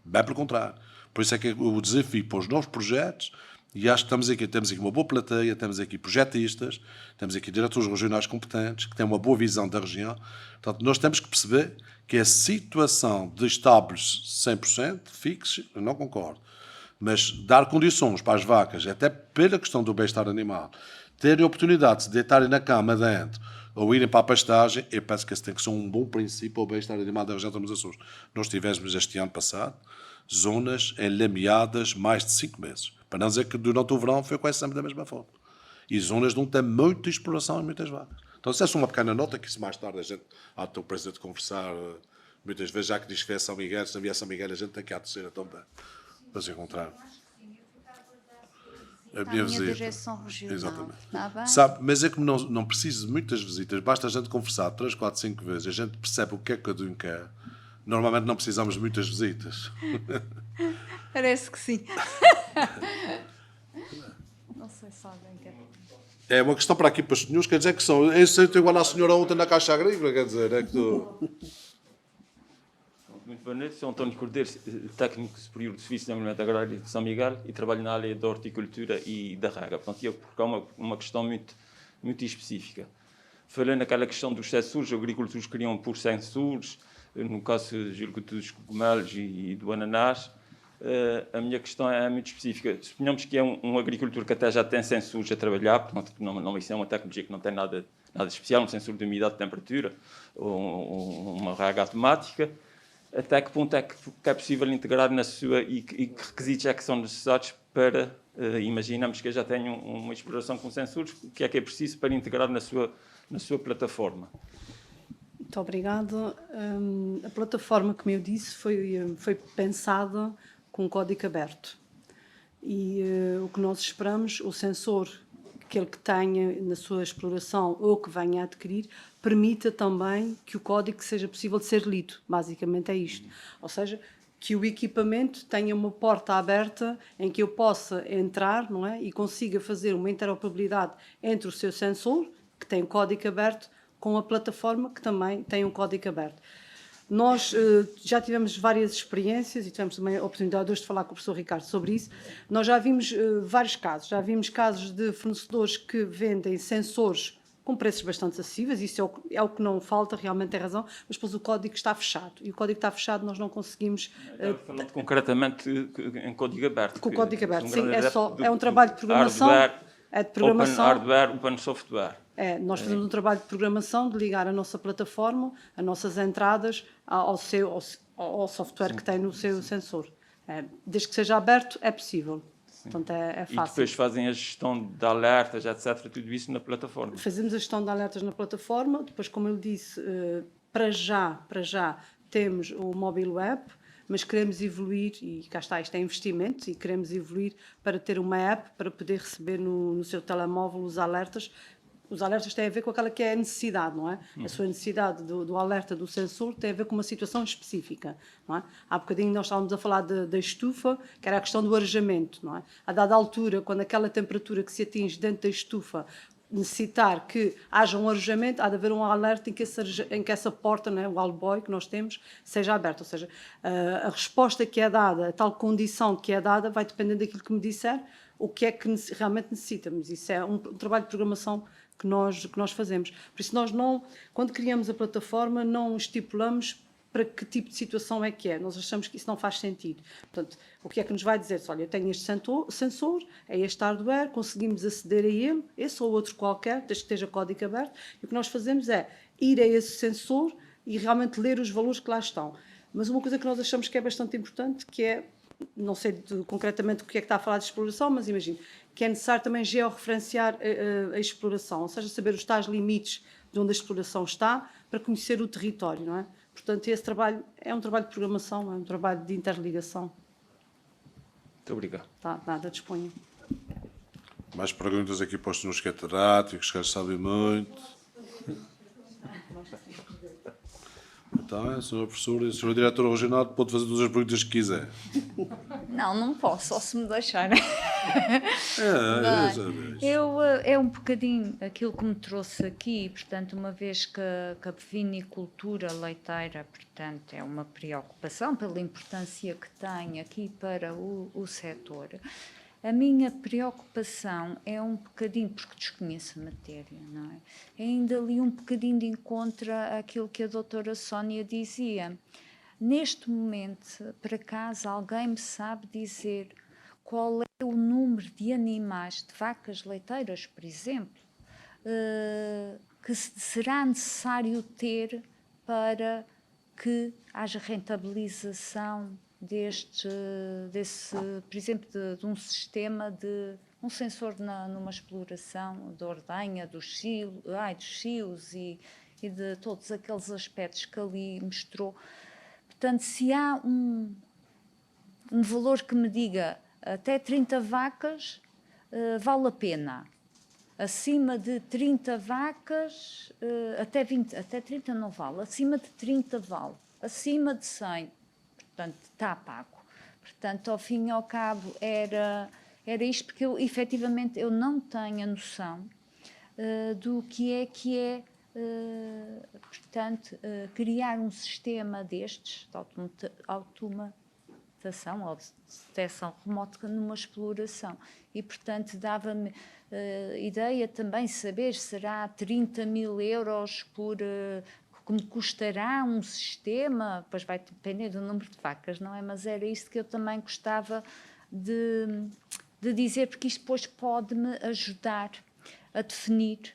Bem pelo contrário. Por isso é que o desafio para os novos projetos, e acho que temos aqui uma boa plateia, temos aqui projetistas, temos aqui diretores regionais competentes, que têm uma boa visão da região. Portanto, nós temos que perceber que a situação de estábulos 100% fixos, eu não concordo. Mas dar condições para as vacas, até pela questão do bem-estar animal, terem a oportunidade de se deitarem na cama dentro ou irem para a pastagem, eu penso que esse tem que ser um bom princípio ao bem-estar animal da região dos Açores. Nós tivemos este ano passado zonas enlameadas mais de 5 meses. Para não dizer que durante o verão foi quase sempre da mesma forma. E zonas onde tem muita exploração e muitas vacas. Então, se é só uma pequena nota, que se mais tarde a gente há o prazer de conversar, muitas vezes, já que diz que é São Miguel, se não vier São Miguel, a gente tem que ir à terceira também. Para se encontrar. A minha visita.
direção regional.
Exatamente.
Tá bem?
Sabe, mas é que não preciso de muitas visitas, basta a gente conversar 3, 4, 5 vezes, a gente percebe o que é que cada um quer. Normalmente não precisamos de muitas visitas.
Parece que sim. Não sei se alguém quer.
É uma questão para aqui para os senhores, quer dizer que são. Eu sei igual à senhora ontem na Caixa Agrícola, quer dizer, é que tu.
Muito boa noite, sou António Cordeiro, técnico superior de Serviço de Desenvolvimento Agrário de São Miguel e trabalho na área da horticultura e da rega. Portanto, porque há uma questão muito específica. Falei naquela questão dos sensores, os agricultores queriam pôr sensores, no caso dos cogumelos e do ananás. A minha questão é muito específica. Suponhamos que é um agricultor que até já tem sensores a trabalhar, portanto, isso é uma tecnologia que não tem nada especial, um sensor de umidade, de temperatura, ou uma rega automática. Até que ponto é que é possível integrar na sua e que requisitos é que são necessários para, imaginamos que eu já tenho uma exploração com sensores, o que é preciso para integrar na sua plataforma?
Muito obrigada. A plataforma, como eu disse, foi pensada com código aberto. E o que nós esperamos, o sensor aquele que tenha na sua exploração ou que venha a adquirir, permita também que o código seja possível de ser lido. Basicamente é isto. Ou seja, que o equipamento tenha uma porta aberta em que eu possa entrar, não é? E consiga fazer uma interoperabilidade entre o seu sensor, que tem um código aberto, com a plataforma, que também tem um código aberto. Nós já tivemos várias experiências e tivemos também a oportunidade hoje de falar com o professor Ricardo sobre isso. Nós já vimos vários casos. Já vimos casos de fornecedores que vendem sensores com preços bastante acessíveis, isso é o que não falta, realmente tem razão, mas depois o código está fechado. E o código está fechado, nós não conseguimos...
Falando concretamente em código aberto.
Com o código aberto, sim,
grande
é um trabalho de programação.
Hardware,
É de programação.
Open hardware, open software.
Nós fazemos um trabalho de programação, de ligar a nossa plataforma, as nossas entradas ao software que tem no seu sensor. Desde que seja aberto, é possível. Portanto, é fácil.
E depois fazem a gestão de alertas, etc., tudo isso na plataforma.
Fazemos a gestão de alertas na plataforma. Depois, como eu disse, para já temos o mobile web, mas queremos evoluir, e cá está, isto é investimento, e queremos evoluir para ter uma app para poder receber no seu telemóvel os alertas. Os alertas têm a ver com aquela que é a necessidade, não é? A sua necessidade do alerta do sensor tem a ver com uma situação específica, não é? Há bocadinho nós estávamos a falar da estufa, que era a questão do arejamento, não é? A dada altura, quando aquela temperatura que se atinge dentro da estufa necessitar que haja um arejamento, há de haver um alerta em que essa porta, não é? O alboy que nós temos, seja aberta. Ou seja, a resposta que é dada, a tal condição que é dada, vai depender daquilo que me disser, o que é que realmente necessita. Mas isso é um trabalho de programação que nós fazemos. Por isso, nós não, quando criamos a plataforma, não estipulamos para que tipo de situação é que é. Nós achamos que isso não faz sentido. Portanto, o que é que nos vai dizer? Olha, eu tenho este sensor, é este hardware, conseguimos aceder a ele, esse ou outro qualquer, desde que esteja código aberto, e o que nós fazemos é ir a esse sensor e realmente ler os valores que lá estão. Mas uma coisa que nós achamos que é bastante importante, que é, não sei concretamente o que é que está a falar de exploração, mas imagino, que é necessário também georreferenciar a exploração, ou seja, saber os tais limites de onde a exploração está, para conhecer o território, não é? Portanto, esse trabalho é um trabalho de programação, é um trabalho de interligação.
Muito obrigado.
Tá, nada, disponho.
Mais perguntas aqui para os senhores catedráticos, que eles sabem muito. Então, a senhora professora e a senhora diretora regional pode fazer todas as perguntas que quiser.
Não posso, só se me deixar. É um bocadinho aquilo que me trouxe aqui, portanto, uma vez que a vinicultura leiteira, portanto, é uma preocupação pela importância que tem aqui para o setor. A minha preocupação é um bocadinho, porque desconheço a matéria, não é? É ainda ali um bocadinho de encontro àquilo que a doutora Sónia dizia. Neste momento, por acaso, alguém me sabe dizer qual é o número de animais, de vacas leiteiras, por exemplo, que será necessário ter para que haja rentabilização por exemplo, de um sistema de um sensor numa exploração de ordenha, dos cios e de todos aqueles aspectos que ali mostrou. Portanto, se há um valor que me diga até 30 vacas, vale a pena. Acima de 30 vacas, até 30 não vale, acima de 30 vale, acima de 100, portanto, está pago. Portanto, ao fim e ao cabo, era isto, porque efetivamente eu não tenho a noção do que é portanto, criar um sistema destes, de automatação ou de detecção remota numa exploração. E, portanto, dava-me ideia também saber se será 30 mil euros que me custará um sistema, pois vai depender do número de vacas, não é? Mas era isso que eu também gostava de dizer, porque isto depois pode-me ajudar a definir,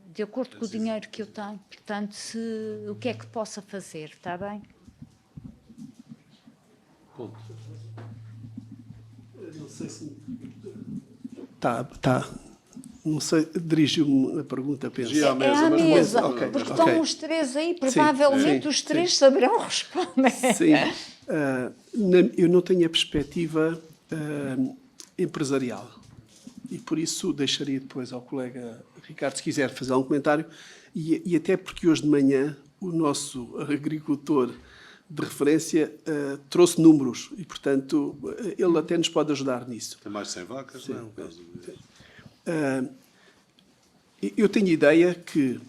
de acordo com o dinheiro que eu tenho, portanto, o que é que possa fazer, está bem?
Não sei se... Tá. Não sei, dirigiu-me a pergunta, penso.
É à mesa,
okay,
porque estão os três aí, provavelmente os três saberão responder.
Sim, eu não tenho a perspectiva empresarial. E por isso deixaria depois ao colega Ricardo, se quiser fazer algum comentário, e até porque hoje de manhã o nosso agricultor de referência trouxe números e, portanto, ele até nos pode ajudar nisso.
Tem mais de 100 vacas,
Sim.
não é? Um caso disso.
Eu tenho ideia que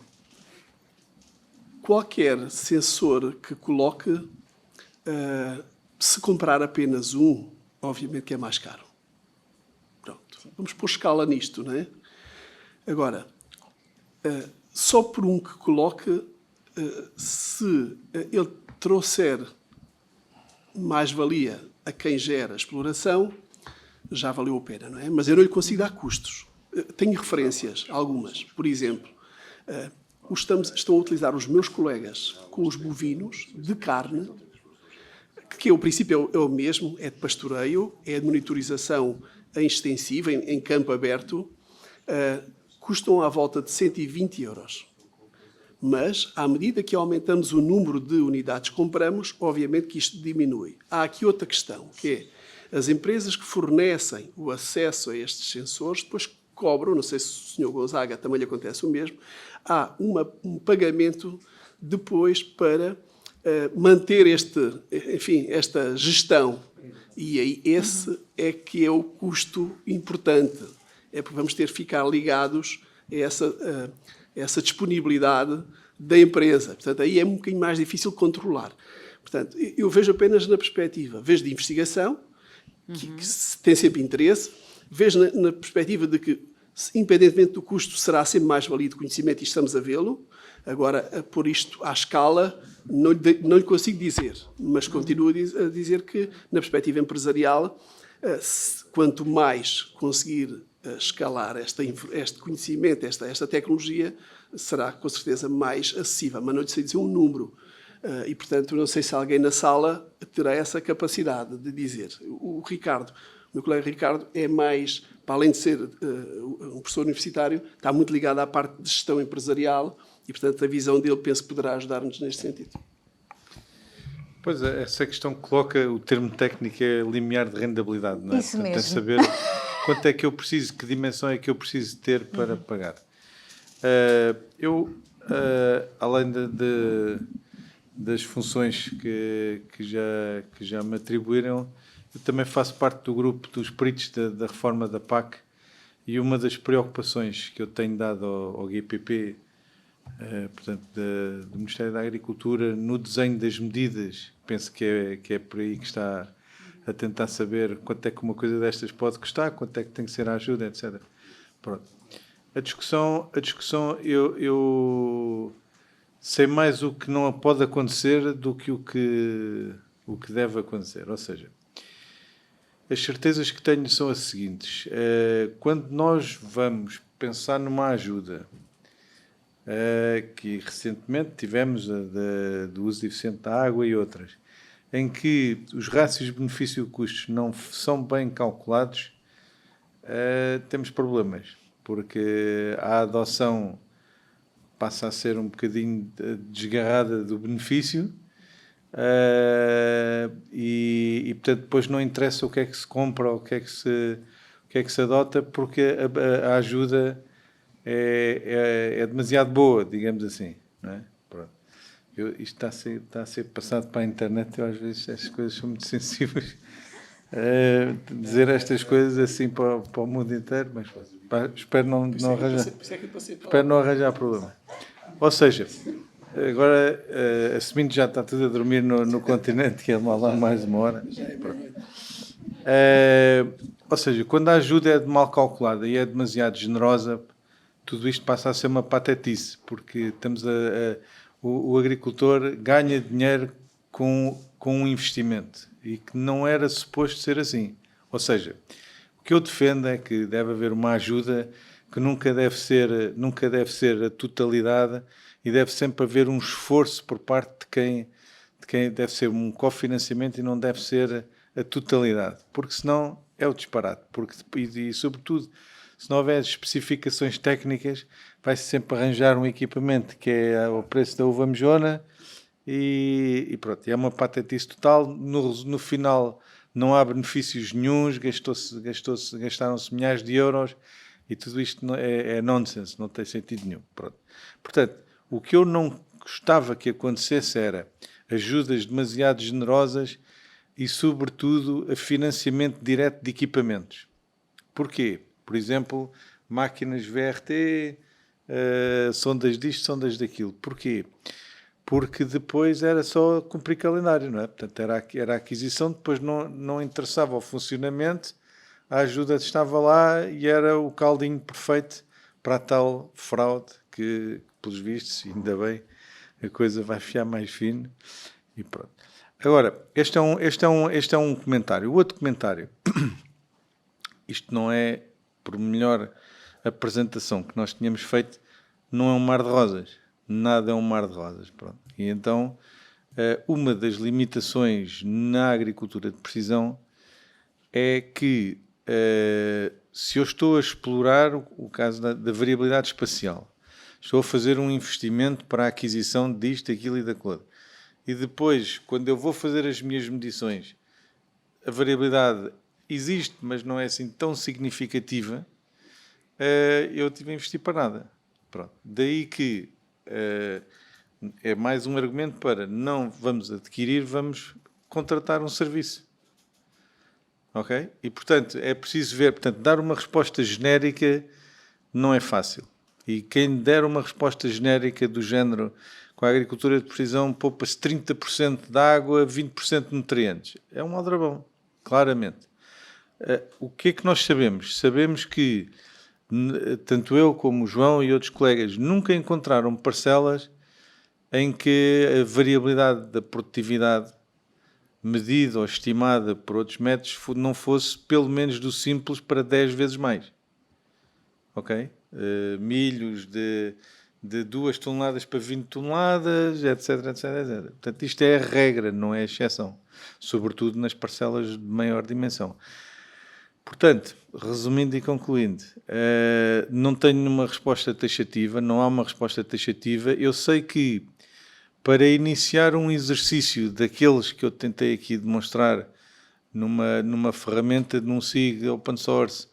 qualquer sensor que coloque, se comprar apenas um, obviamente que é mais caro. Pronto. Vamos pôr escala nisto, não é? Agora, só por um que coloque, se ele trouxer mais-valia a quem gera a exploração, já valeu a pena, não é? Mas eu não lhe consigo dar custos. Tenho referências, algumas. Por exemplo, estão a utilizar os meus colegas com os bovinos de carne, que o princípio é o mesmo, é de pastoreio, é de monitorização em extensivo, em campo aberto, custam à volta de 120 euros. Mas, à medida que aumentamos o número de unidades que compramos, obviamente que isto diminui. Há aqui outra questão, que é as empresas que fornecem o acesso a estes sensores, depois cobram, não sei se o Sr. Gonzaga também lhe acontece o mesmo, há um pagamento depois para manter esta gestão. E aí esse é que é o custo importante. É porque vamos ter que ficar ligados a essa disponibilidade da empresa. Portanto, aí é um bocadinho mais difícil controlar. Portanto, eu vejo apenas na perspectiva, vejo de investigação, que tem sempre interesse, vejo na perspectiva de que, independentemente do custo, será sempre mais valido conhecimento e estamos a vê-lo. Agora, por isto à escala, não lhe consigo dizer, mas continuo a dizer que, na perspectiva empresarial, quanto mais conseguir escalar este conhecimento, esta tecnologia, será com certeza mais acessível, mas não lhe sei dizer um número. E, portanto, não sei se alguém na sala terá essa capacidade de dizer. O meu colega Ricardo, é mais, para além de ser um professor universitário, está muito ligado à parte de gestão empresarial e, portanto, a visão dele, penso que poderá ajudar-nos neste sentido.
Pois é, essa questão que coloca, o termo técnico é limiar de rendabilidade, não é?
Isso
Portanto,
mesmo.
é saber quanto é que eu preciso, que dimensão é que eu preciso ter para pagar. Além das funções que já me atribuíram, eu também faço parte do grupo dos peritos da reforma da PAC, e uma das preocupações que eu tenho dado ao GPP, portanto, do Ministério da Agricultura, no desenho das medidas, penso que é por aí que está a tentar saber quanto é que uma coisa destas pode custar, quanto é que tem que ser a ajuda, etc. Pronto. A discussão eu sei mais o que não pode acontecer do que o que deve acontecer. Ou seja, as certezas que tenho são as seguintes. Quando nós vamos pensar numa ajuda, que recentemente tivemos do uso eficiente da água e outras, em que os rácios benefício-custos não são bem calculados, temos problemas, porque a adoção passa a ser um bocadinho desgarrada do benefício, e portanto depois não interessa o que é que se compra ou o que é que se adota, porque a ajuda é demasiado boa, digamos assim, não é? Pronto. Isto está a ser passado para a internet, eu às vezes estas coisas são muito sensíveis, dizer estas coisas assim para o mundo inteiro, mas espero não arranjar problema. Ou seja, agora, assumindo já está tudo a dormir no continente, que é lá mais uma hora. Ou seja, quando a ajuda é mal calculada e é demasiado generosa, tudo isto passa a ser uma patetice, porque o agricultor ganha dinheiro com um investimento, e que não era suposto ser assim. Ou seja, o que eu defendo é que deve haver uma ajuda que nunca deve ser a totalidade, e deve sempre haver um esforço por parte de quem deve ser um cofinanciamento, e não deve ser a totalidade, porque senão é o disparate, e sobretudo se não houver especificações técnicas, vai-se sempre arranjar um equipamento que é o preço da uva mejona, e pronto, é uma patetice total. No final não há benefícios nenhuns, gastaram-se milhares de euros e tudo isto é nonsense, não tem sentido nenhum. Pronto. Portanto, o que eu não gostava que acontecesse era ajudas demasiado generosas e, sobretudo, a financiamento direto de equipamentos. Porquê? Por exemplo, máquinas VRT, sondas disto, sondas daquilo. Porquê? Porque depois era só cumprir calendário, não é? Portanto, era a aquisição, depois não interessava o funcionamento, a ajuda estava lá e era o caldinho perfeito para a tal fraude que, pelos vistos, ainda bem, a coisa vai fiar mais fino e pronto. Agora, este é um comentário. O outro comentário, isto não é, por melhor apresentação que nós tínhamos feito, não é um mar de rosas. Nada é um mar de rosas. Pronto. E então, uma das limitações na agricultura de precisão é que se eu estou a explorar o caso da variabilidade espacial, estou a fazer um investimento para a aquisição disto, aquilo e daquilo, e depois, quando eu vou fazer as minhas medições, a variabilidade existe, mas não é assim tão significativa, eu tive a investir para nada. Pronto. Daí que é mais um argumento para não vamos adquirir, vamos contratar um serviço. Ok? E, portanto, é preciso ver, portanto, dar uma resposta genérica não é fácil. E quem der uma resposta genérica do género com a agricultura de precisão poupa-se 30% de água, 20% de nutrientes. É um aldrabão, claramente. O que é que nós sabemos? Sabemos que tanto eu como o João e outros colegas nunca encontraram parcelas em que a variabilidade da produtividade medida ou estimada por outros métodos não fosse pelo menos do simples para 10 vezes mais. Ok? Milhos de 2 toneladas para 20 toneladas, etc, etc, etc. Portanto, isto é a regra, não é a exceção. Sobretudo nas parcelas de maior dimensão. Portanto, resumindo e concluindo, não tenho uma resposta taxativa, não há uma resposta taxativa. Eu sei que para iniciar um exercício daqueles que eu tentei aqui demonstrar numa ferramenta de um SIG open source,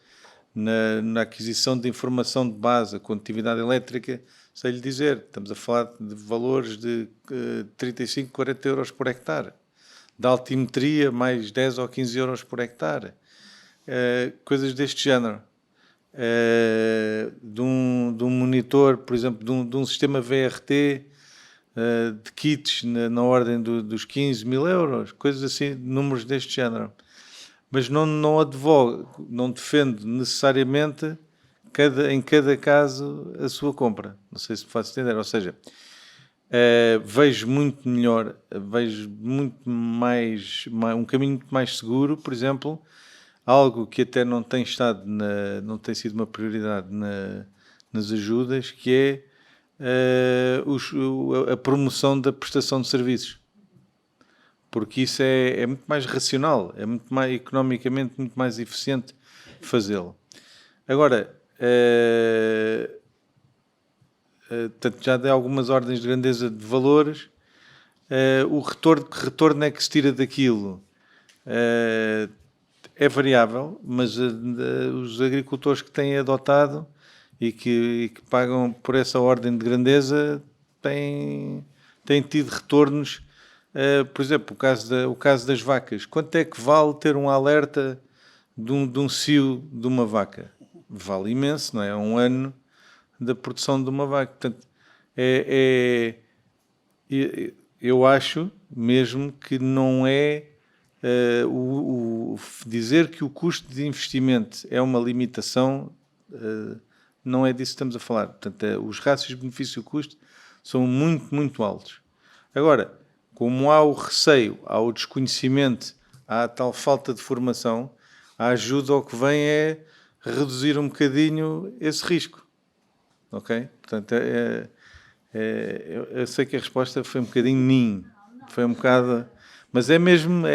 na aquisição de informação de base, a condutividade elétrica, sei lhe dizer, estamos a falar de valores de 35, 40 euros por hectare. Da altimetria, mais 10 ou 15 euros por hectare. Coisas deste género. De um monitor, por exemplo, de um sistema VRT, de kits na ordem dos 15 mil euros, coisas assim, números deste género. Mas não advogo, não defendo necessariamente em cada caso a sua compra. Não sei se me faço entender. Ou seja, vejo muito melhor, vejo muito mais, um caminho muito mais seguro, por exemplo, algo que até não tem sido uma prioridade nas ajudas, que é a promoção da prestação de serviços. Porque isso é muito mais racional, é muito mais economicamente muito mais eficiente fazê-lo. Agora, portanto, já dei algumas ordens de grandeza de valores. Que retorno é que se tira daquilo? É variável, mas os agricultores que têm adotado e que pagam por essa ordem de grandeza têm tido retornos. Por exemplo, o caso das vacas. Quanto é que vale ter um alerta de um cio de uma vaca? Vale imenso, não é? É um ano da produção de uma vaca. Portanto, eu acho mesmo que não é dizer que o custo de investimento é uma limitação, não é disso que estamos a falar. Portanto, os rácios benefício-custo são muito, muito altos. Agora, como há o receio, há o desconhecimento, há a tal falta de formação, a ajuda ao que vem é reduzir um bocadinho esse risco. Ok? Portanto, eu sei que a resposta foi um bocadinho foi um bocado... Mas é mesmo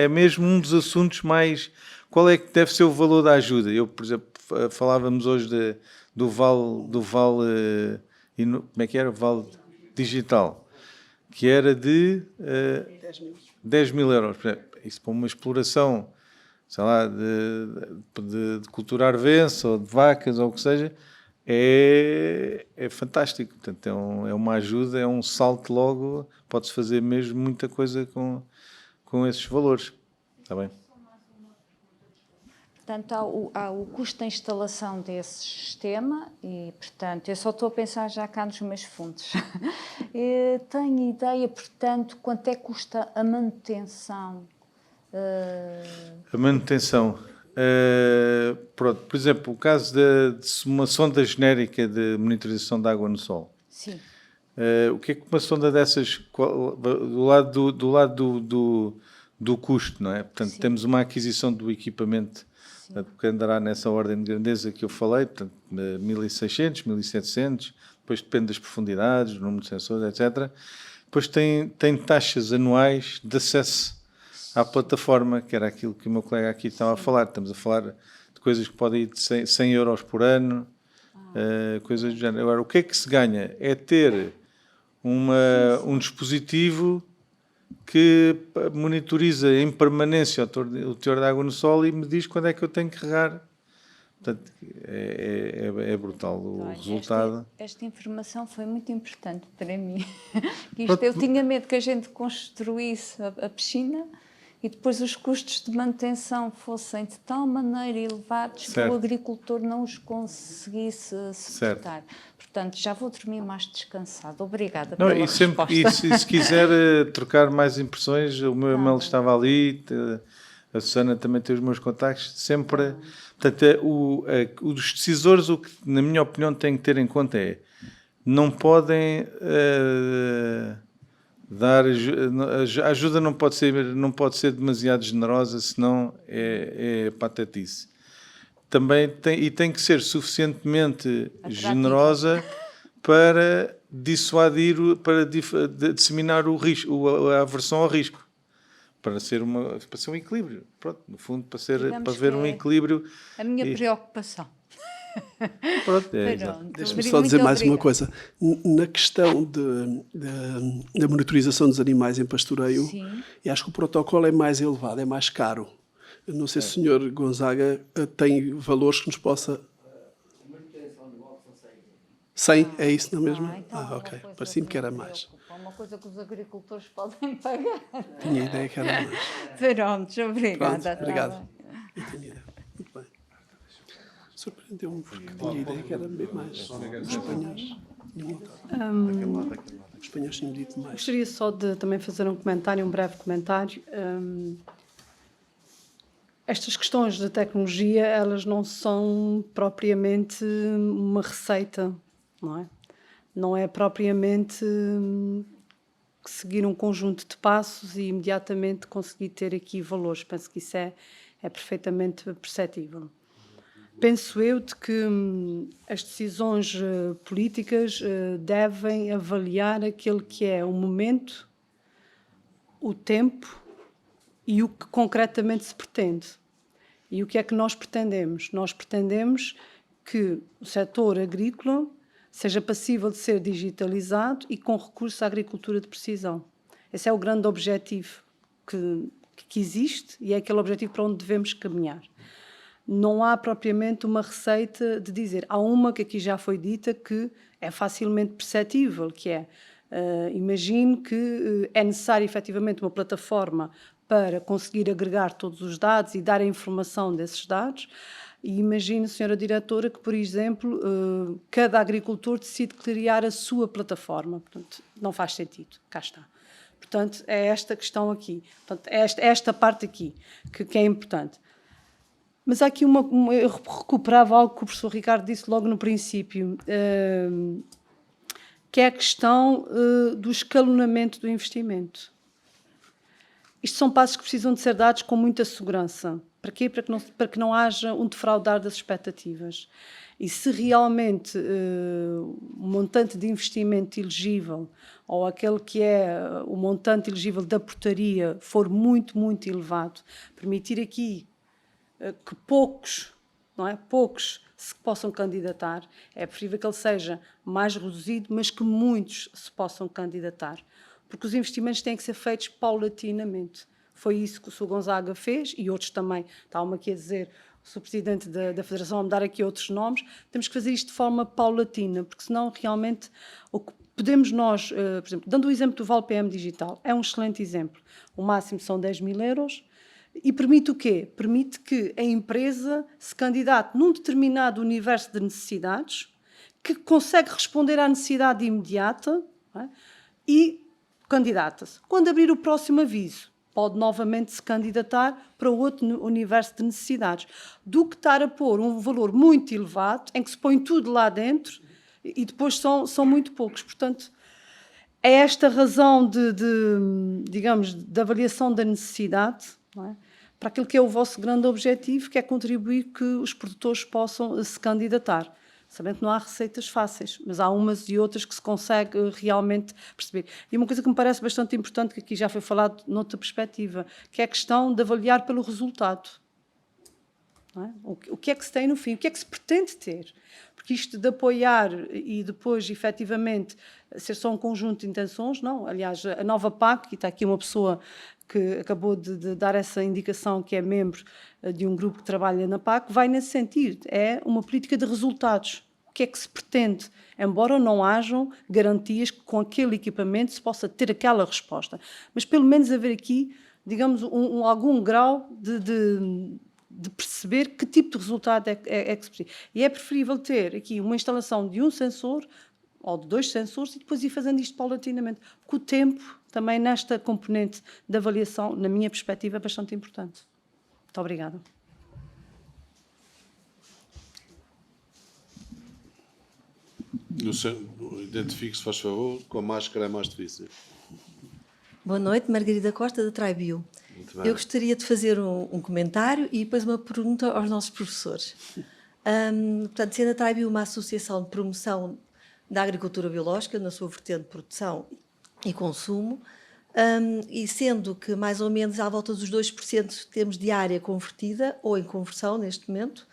um dos assuntos mais... Qual é que deve ser o valor da ajuda? Eu, por exemplo, falávamos hoje do vale... como é que era? O vale digital. Que era de 10 mil euros. Isso para uma exploração sei lá, de cultura arvense ou de vacas ou o que seja, é fantástico. Portanto, é uma ajuda, é um salto logo, pode-se fazer mesmo muita coisa com esses valores. Está bem?
Portanto, há o custo da instalação desse sistema e, portanto, eu só estou a pensar já cá nos meus fundos. Tenho ideia, portanto, quanto é que custa a manutenção?
A manutenção. Pronto, por exemplo, o caso de uma sonda genérica de monitorização de água no solo.
Sim.
O que é que uma sonda dessas, do lado do custo, não é? Portanto,
Sim.
temos uma aquisição do equipamento que andará nessa ordem de grandeza que eu falei, portanto, 1.600, 1.700, depois depende das profundidades, do número de sensores, etc. Depois tem taxas anuais de acesso à plataforma, que era aquilo que o meu colega aqui estava a falar. Estamos a falar de coisas que podem ir de 100 euros por ano, coisas do género. Agora, o que é que se ganha? É ter um dispositivo que monitoriza em permanência o teor de água no solo e me diz quando é que eu tenho que regar. Portanto, é brutal o resultado.
Esta informação foi muito importante para mim. Eu tinha medo que a gente construísse a piscina e depois os custos de manutenção fossem de tal maneira elevados que o agricultor não os conseguisse suportar. Portanto, já vou dormir mais descansado. Obrigada pela resposta.
E se quiser trocar mais impressões, o meu e-mail estava ali, a Susana também tem os meus contactos, sempre. Portanto, os decisores, o que, na minha opinião, têm que ter em conta não podem dar a ajuda, não pode ser demasiado generosa, senão é patetice. Também tem que ser suficientemente generosa para dissuadir, para disseminar o risco, a aversão ao risco, para ser um equilíbrio. Pronto, no fundo, para ver um equilíbrio.
A minha preocupação.
Pronto,
Deixa-me só dizer mais uma coisa. Na questão da monitorização dos animais em pastoreio, eu acho que o protocolo é mais elevado, é mais caro. Eu não sei se o Sr. Gonzaga tem valores que nos possa... 100, é isso, não é mesmo?
Então,
ok. Parecia-me que era mais.
É uma coisa que os agricultores podem pagar.
Tinha ideia que era mais.
Pronto, obrigada.
Pronto, obrigado. Eu tinha ideia. Muito bem. Surpreendeu-me porque tinha ideia que era bem mais. Os espanhóis. Os espanhóis tinham dito mais.
Gostaria só de também fazer um breve comentário. Estas questões da tecnologia, elas não são propriamente uma receita, não é? Não é propriamente seguir um conjunto de passos e imediatamente conseguir ter aqui valores. Penso que isso é perfeitamente perceptível. Penso eu de que as decisões políticas devem avaliar aquele que é o momento, o tempo e o que concretamente se pretende. E o que é que nós pretendemos? Nós pretendemos que o setor agrícola seja passível de ser digitalizado e com recurso à agricultura de precisão. Esse é o grande objetivo que existe e é aquele objetivo para onde devemos caminhar. Não há propriamente uma receita de dizer. Há uma que aqui já foi dita que é facilmente perceptível, que é, imagine que é necessário efetivamente uma plataforma para conseguir agregar todos os dados e dar a informação desses dados. E imagine, senhora diretora, que, por exemplo, cada agricultor decide criar a sua plataforma. Portanto, não faz sentido. Cá está. Portanto, é esta questão aqui. Portanto, é esta parte aqui que é importante. Mas há aqui eu recuperava algo que o professor Ricardo disse logo no princípio, que é a questão do escalonamento do investimento. Isto são passos que precisam de ser dados com muita segurança. Para quê? Para que não haja um defraudar das expectativas. E se realmente o montante de investimento elegível ou aquele que é o montante elegível da portaria for muito, muito elevado, permitir aqui que poucos se possam candidatar, é preferível que ele seja mais reduzido, mas que muitos se possam candidatar. Porque os investimentos têm que ser feitos paulatinamente. Foi isso que o Sr. Gonzaga fez e outros também. Está-me aqui a dizer o Sr. Presidente da Federação a me dar aqui outros nomes. Temos que fazer isto de forma paulatina, porque senão realmente o que podemos nós, por exemplo, dando o exemplo do Vale PM Digital, é um excelente exemplo. O máximo são 10.000 euros e permite o quê? Permite que a empresa se candidate num determinado universo de necessidades que consegue responder à necessidade imediata, não é? E candidata-se. Quando abrir o próximo aviso, pode novamente se candidatar para outro universo de necessidades, do que estar a pôr um valor muito elevado, em que se põe tudo lá dentro e depois são muito poucos. Portanto, é esta razão digamos, de avaliação da necessidade, não é? Para aquilo que é o vosso grande objetivo, que é contribuir que os produtores possam se candidatar. Sabendo que não há receitas fáceis, mas há umas e outras que se consegue realmente perceber. E uma coisa que me parece bastante importante, que aqui já foi falado noutra perspectiva, que é a questão de avaliar pelo resultado. Não é? O que é que se tem no fim? O que é que se pretende ter? Porque isto de apoiar e depois, efetivamente, ser só um conjunto de intenções, não. Aliás, a nova PAC, e está aqui uma pessoa que acabou de dar essa indicação, que é membro de um grupo que trabalha na PAC, vai nesse sentido. É uma política de resultados. O que é que se pretende? Embora não hajam garantias que com aquele equipamento se possa ter aquela resposta. Mas pelo menos haver aqui, digamos, algum grau de perceber que tipo de resultado é que se precisa. E é preferível ter aqui uma instalação de um sensor ou de 2 sensores e depois ir fazendo isto paulatinamente. Porque o tempo, também nesta componente de avaliação, na minha perspectiva, é bastante importante. Muito obrigada.
Identifique-se, faz favor, com a máscara é mais difícil.
Boa noite, Margarida Costa, da Tribio. Eu gostaria de fazer um comentário e depois uma pergunta aos nossos professores. Portanto, sendo a Tribio uma associação de promoção da agricultura biológica, na sua vertente de produção e consumo, e sendo que mais ou menos à volta dos 2% temos de área convertida ou em conversão neste momento,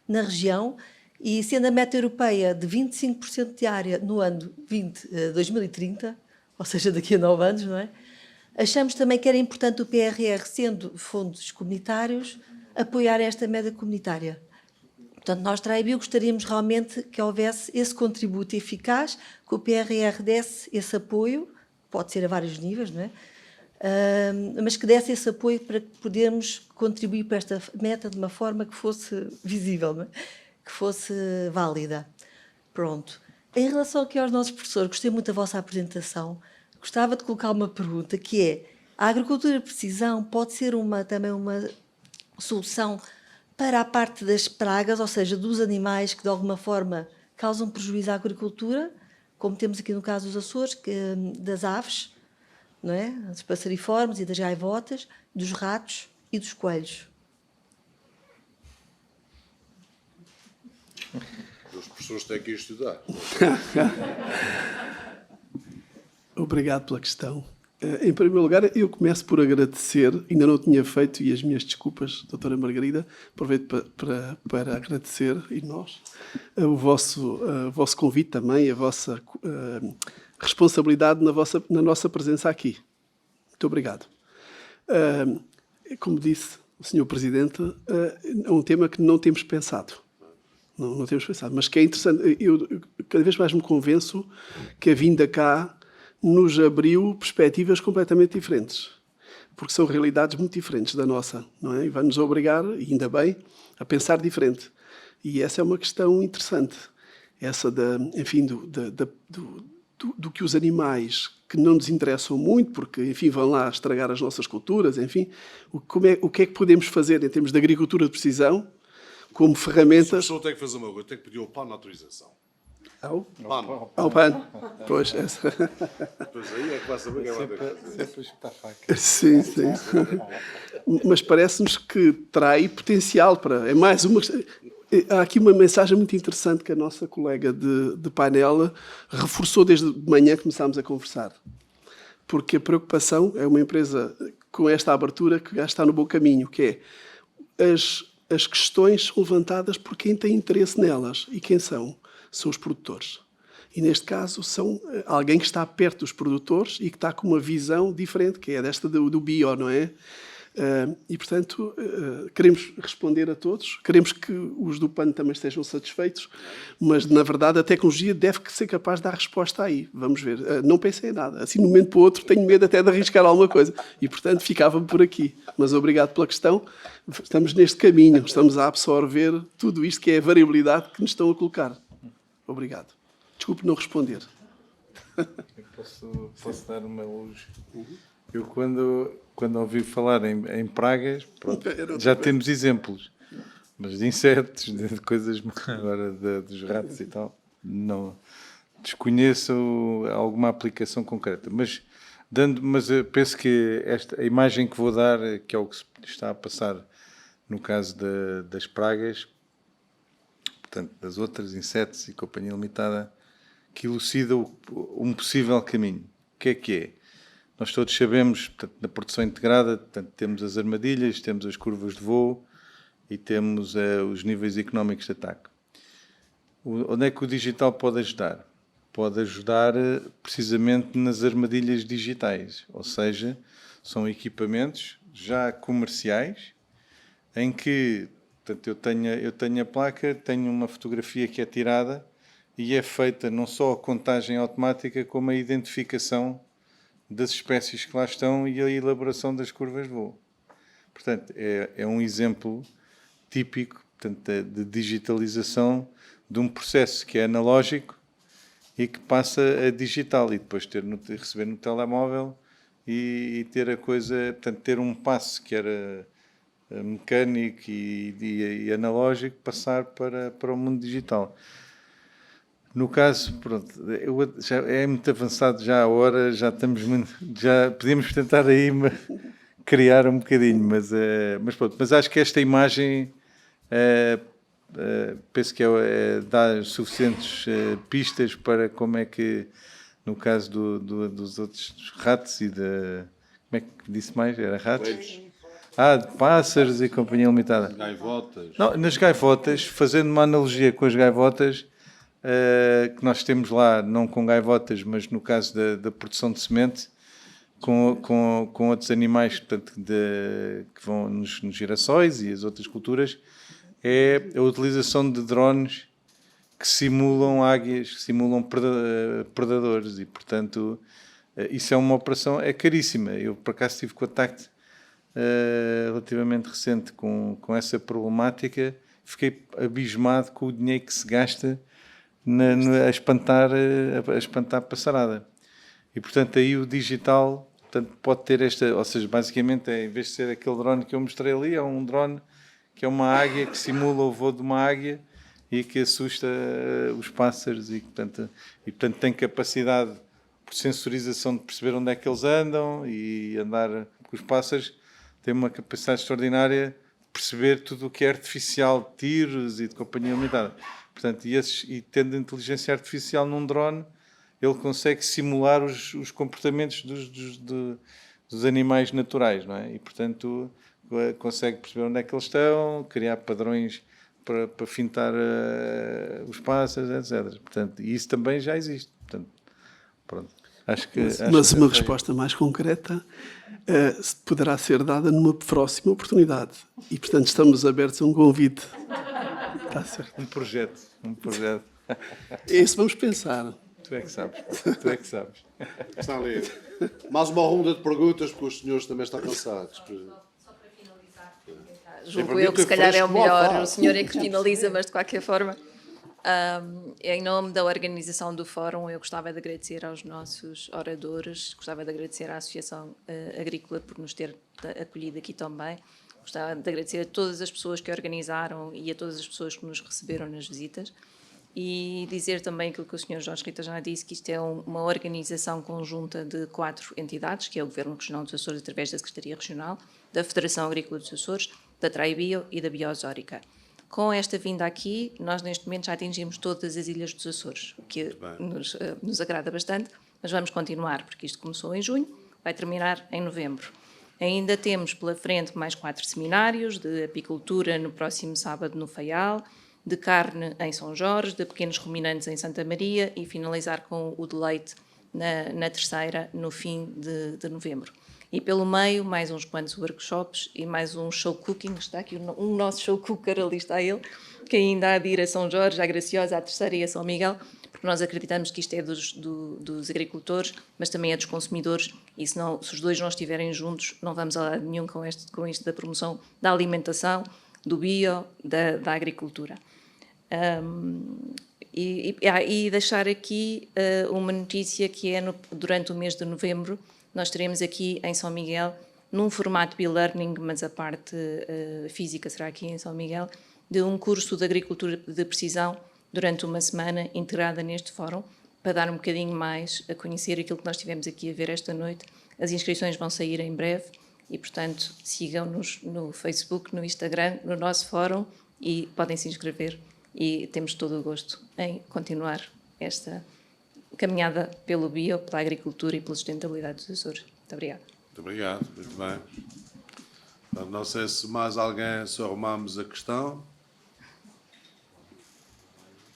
na região, e sendo a meta europeia de 25% de área no ano 2030, ou seja, daqui a 9 anos, não é? Achamos também que era importante o PRR, sendo fundos comunitários, apoiar esta meta comunitária. Portanto, nós, Tribio, gostaríamos realmente que houvesse esse contributo eficaz, que o PRR desse esse apoio, pode ser a vários níveis, não é? Mas que desse esse apoio para podermos contribuir para esta meta de uma forma que fosse visível, não é? Que fosse válida. Pronto. Em relação aqui aos nossos professores, gostei muito da vossa apresentação. Gostava de colocar uma pergunta, que é: a agricultura de precisão pode ser também uma solução para a parte das pragas, ou seja, dos animais que de alguma forma causam prejuízo à agricultura, como temos aqui no caso dos Açores, das aves, não é? Dos passariformes e das gaivotas, dos ratos e dos coelhos.
Os professores têm que estudar.
Obrigado pela questão. Em primeiro lugar, eu começo por agradecer, ainda não tinha feito, e as minhas desculpas, doutora Margarida, aproveito para agradecer, e nós, o vosso convite também, a vossa responsabilidade na nossa presença aqui. Muito obrigado. Como disse o Sr. Presidente, é um tema que não temos pensado. Não temos pensado, mas que é interessante. Eu cada vez mais me convenço que a vinda cá nos abriu perspectivas completamente diferentes, porque são realidades muito diferentes da nossa, não é? E vai-nos obrigar, e ainda bem, a pensar diferente. E essa é uma questão interessante, essa enfim, do que os animais que não nos interessam muito, porque, enfim, vão lá estragar as nossas culturas, enfim, o que é que podemos fazer em termos de agricultura de precisão, como ferramentas...
A pessoa tem que fazer uma coisa, tem que pedir ao PAN autorização.
Ao PAN. Pois, essa.
Depois aí é que vai saber quem vai ter que fazer.
Sempre espetar faca.
Sim. Mas parece-nos que trai potencial para... É mais uma... Há aqui uma mensagem muito interessante que a nossa colega de painel reforçou desde de manhã que começámos a conversar. Porque a preocupação é uma empresa com esta abertura que já está no bom caminho, que é as questões são levantadas por quem tem interesse nelas. E quem são? São os produtores. E neste caso são alguém que está perto dos produtores e que está com uma visão diferente, que é desta do bio, não é? E, portanto, queremos responder a todos, queremos que os do PAN também estejam satisfeitos, mas, na verdade, a tecnologia deve ser capaz de dar resposta aí. Vamos ver. Não pensei em nada. Assim, de um momento para o outro, tenho medo até de arriscar alguma coisa. E, portanto, ficava por aqui. Mas obrigado pela questão. Estamos neste caminho, estamos a absorver tudo isto que é a variabilidade que nos estão a colocar. Obrigado. Desculpe não responder.
Eu posso dar uma luz. Eu, quando ouvi falar em pragas, pronto, já temos exemplos, mas de insetos, de coisas agora dos ratos e tal, não desconheço alguma aplicação concreta. Mas eu penso que a imagem que vou dar, que é o que se está a passar no caso das pragas, portanto, das outras, insetos e companhia limitada, que elucida um possível caminho. O que é? Nós todos sabemos, portanto, na produção integrada, portanto, temos as armadilhas, temos as curvas de voo e temos os níveis económicos de ataque. Onde é que o digital pode ajudar? Pode ajudar precisamente nas armadilhas digitais, ou seja, são equipamentos já comerciais em que, portanto, eu tenho a placa, tenho uma fotografia que é tirada e é feita não só a contagem automática, como a identificação das espécies que lá estão e a elaboração das curvas de voo. Portanto, é um exemplo típico, portanto, de digitalização de um processo que é analógico e que passa a digital, e depois receber no telemóvel e ter a coisa, portanto, ter um passo que era mecânico e analógico, passar para o mundo digital. No caso, pronto, já é muito avançado já a hora, já podíamos tentar aí criar um bocadinho, mas pronto, mas acho que esta imagem penso que dá suficientes pistas para como é que, no caso dos outros ratos e como é que disse mais? Era ratos? De pássaros e companhia limitada.
Gaivotas.
Não, nas gaivotas, fazendo uma analogia com as gaivotas, que nós temos lá, não com gaivotas, mas no caso da produção de semente, com outros animais, portanto, que vão nos girassóis e as outras culturas, é a utilização de drones que simulam águias, que simulam predadores, e, portanto, isso é uma operação, é caríssima. Eu, por acaso, tive contacto relativamente recente com essa problemática, fiquei abismado com o dinheiro que se gasta a espantar passarada. E, portanto, aí o digital, portanto, pode ter ou seja, basicamente, em vez de ser aquele drone que eu mostrei ali, é um drone que é uma águia que simula o voo de uma águia e que assusta os pássaros e, portanto, tem capacidade por sensorização de perceber onde é que eles andam e andar com os pássaros, tem uma capacidade extraordinária de perceber tudo o que é artificial, de tiros e de companhia limitada. Portanto, e tendo inteligência artificial num drone, ele consegue simular os comportamentos dos animais naturais, não é? E, portanto, consegue perceber onde é que eles estão, criar padrões para fintar os pássaros, etc. Portanto, e isso também já existe. Portanto, pronto.
Mas uma resposta mais concreta poderá ser dada numa próxima oportunidade. E, portanto, estamos abertos a um convite. Está certo.
Um projeto.
Isso vamos pensar.
Tu é que sabes.
Está ali. Mais uma ronda de perguntas, porque os senhores também estão cansados.
Julgo eu que se calhar é o melhor, o senhor é que finaliza, mas de qualquer forma, em nome da organização do fórum, eu gostava de agradecer aos nossos oradores, gostava de agradecer à Associação Agrícola por nos ter acolhido aqui também, gostava de agradecer a todas as pessoas que organizaram e a todas as pessoas que nos receberam nas visitas, e dizer também aquilo que o Sr. Jorge Rita já disse, que isto é uma organização conjunta de 4 entidades, que é o Governo Regional dos Açores através da Secretaria Regional, da Federação Agrícola dos Açores, da Traibio e da Biosórica. Com esta vinda aqui, nós neste momento já atingimos todas as ilhas dos Açores, o que nos agrada bastante, mas vamos continuar, porque isto começou em junho, vai terminar em novembro. Ainda temos pela frente mais 4 seminários de apicultura no próximo sábado no Faial, de carne em São Jorge, de pequenos ruminantes em Santa Maria e finalizar com o de leite na terceira, no fim de novembro. E pelo meio, mais uns quantos workshops e mais um show cooking. Está aqui um nosso show cooker, ali está ele, que ainda há de ir a São Jorge, à Graciosa, à Terceira e a São Miguel, porque nós acreditamos que isto é dos agricultores, mas também é dos consumidores, e se os dois não estiverem juntos, não vamos a lado nenhum com isto da promoção da alimentação, do bio, da agricultura. E deixar aqui uma notícia que é durante o mês de novembro, nós teremos aqui em São Miguel, num formato e-learning, mas a parte física será aqui em São Miguel, de um curso de agricultura de precisão durante uma semana integrada neste fórum, para dar um bocadinho mais a conhecer aquilo que nós tivemos aqui a ver esta noite. As inscrições vão sair em breve e, portanto, sigam-nos no Facebook, no Instagram, no nosso fórum e podem se inscrever. E temos todo o gosto em continuar esta caminhada pelo bio, pela agricultura e pela sustentabilidade dos Açores. Muito obrigada.
Muito obrigado, muito bem. Não sei se mais alguém, se arrumamos a questão.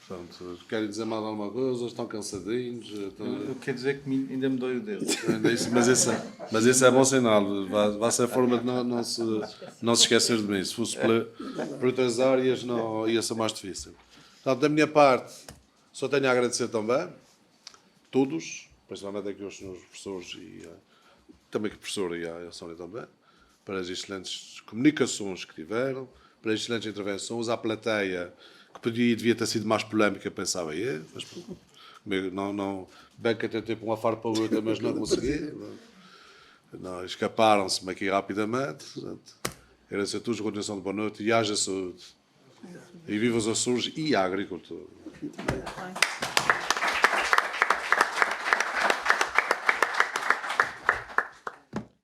Portanto, querem dizer mais alguma coisa? Estão cansadinhos?
Eu quero dizer que ainda me dói o dedo.
Mas esse é bom sinal. Vai ser a forma de não se esquecer de mim. Se fosse por outras áreas, não ia ser mais difícil. Portanto, da minha parte, só tenho a agradecer também. Todos, principalmente aqui aos senhores professores e também que a professora e a Sónia também, para as excelentes comunicações que tiveram, para as excelentes intervenções, à plateia, que podia e devia ter sido mais polémica, pensava eu, mas bem que até tempo uma farpa para outra, mas não consegui. Não, escaparam-se-me aqui rapidamente. Portanto, agradecer a todos, continuação de boa noite e haja saúde. E viva os Açores e a agricultura.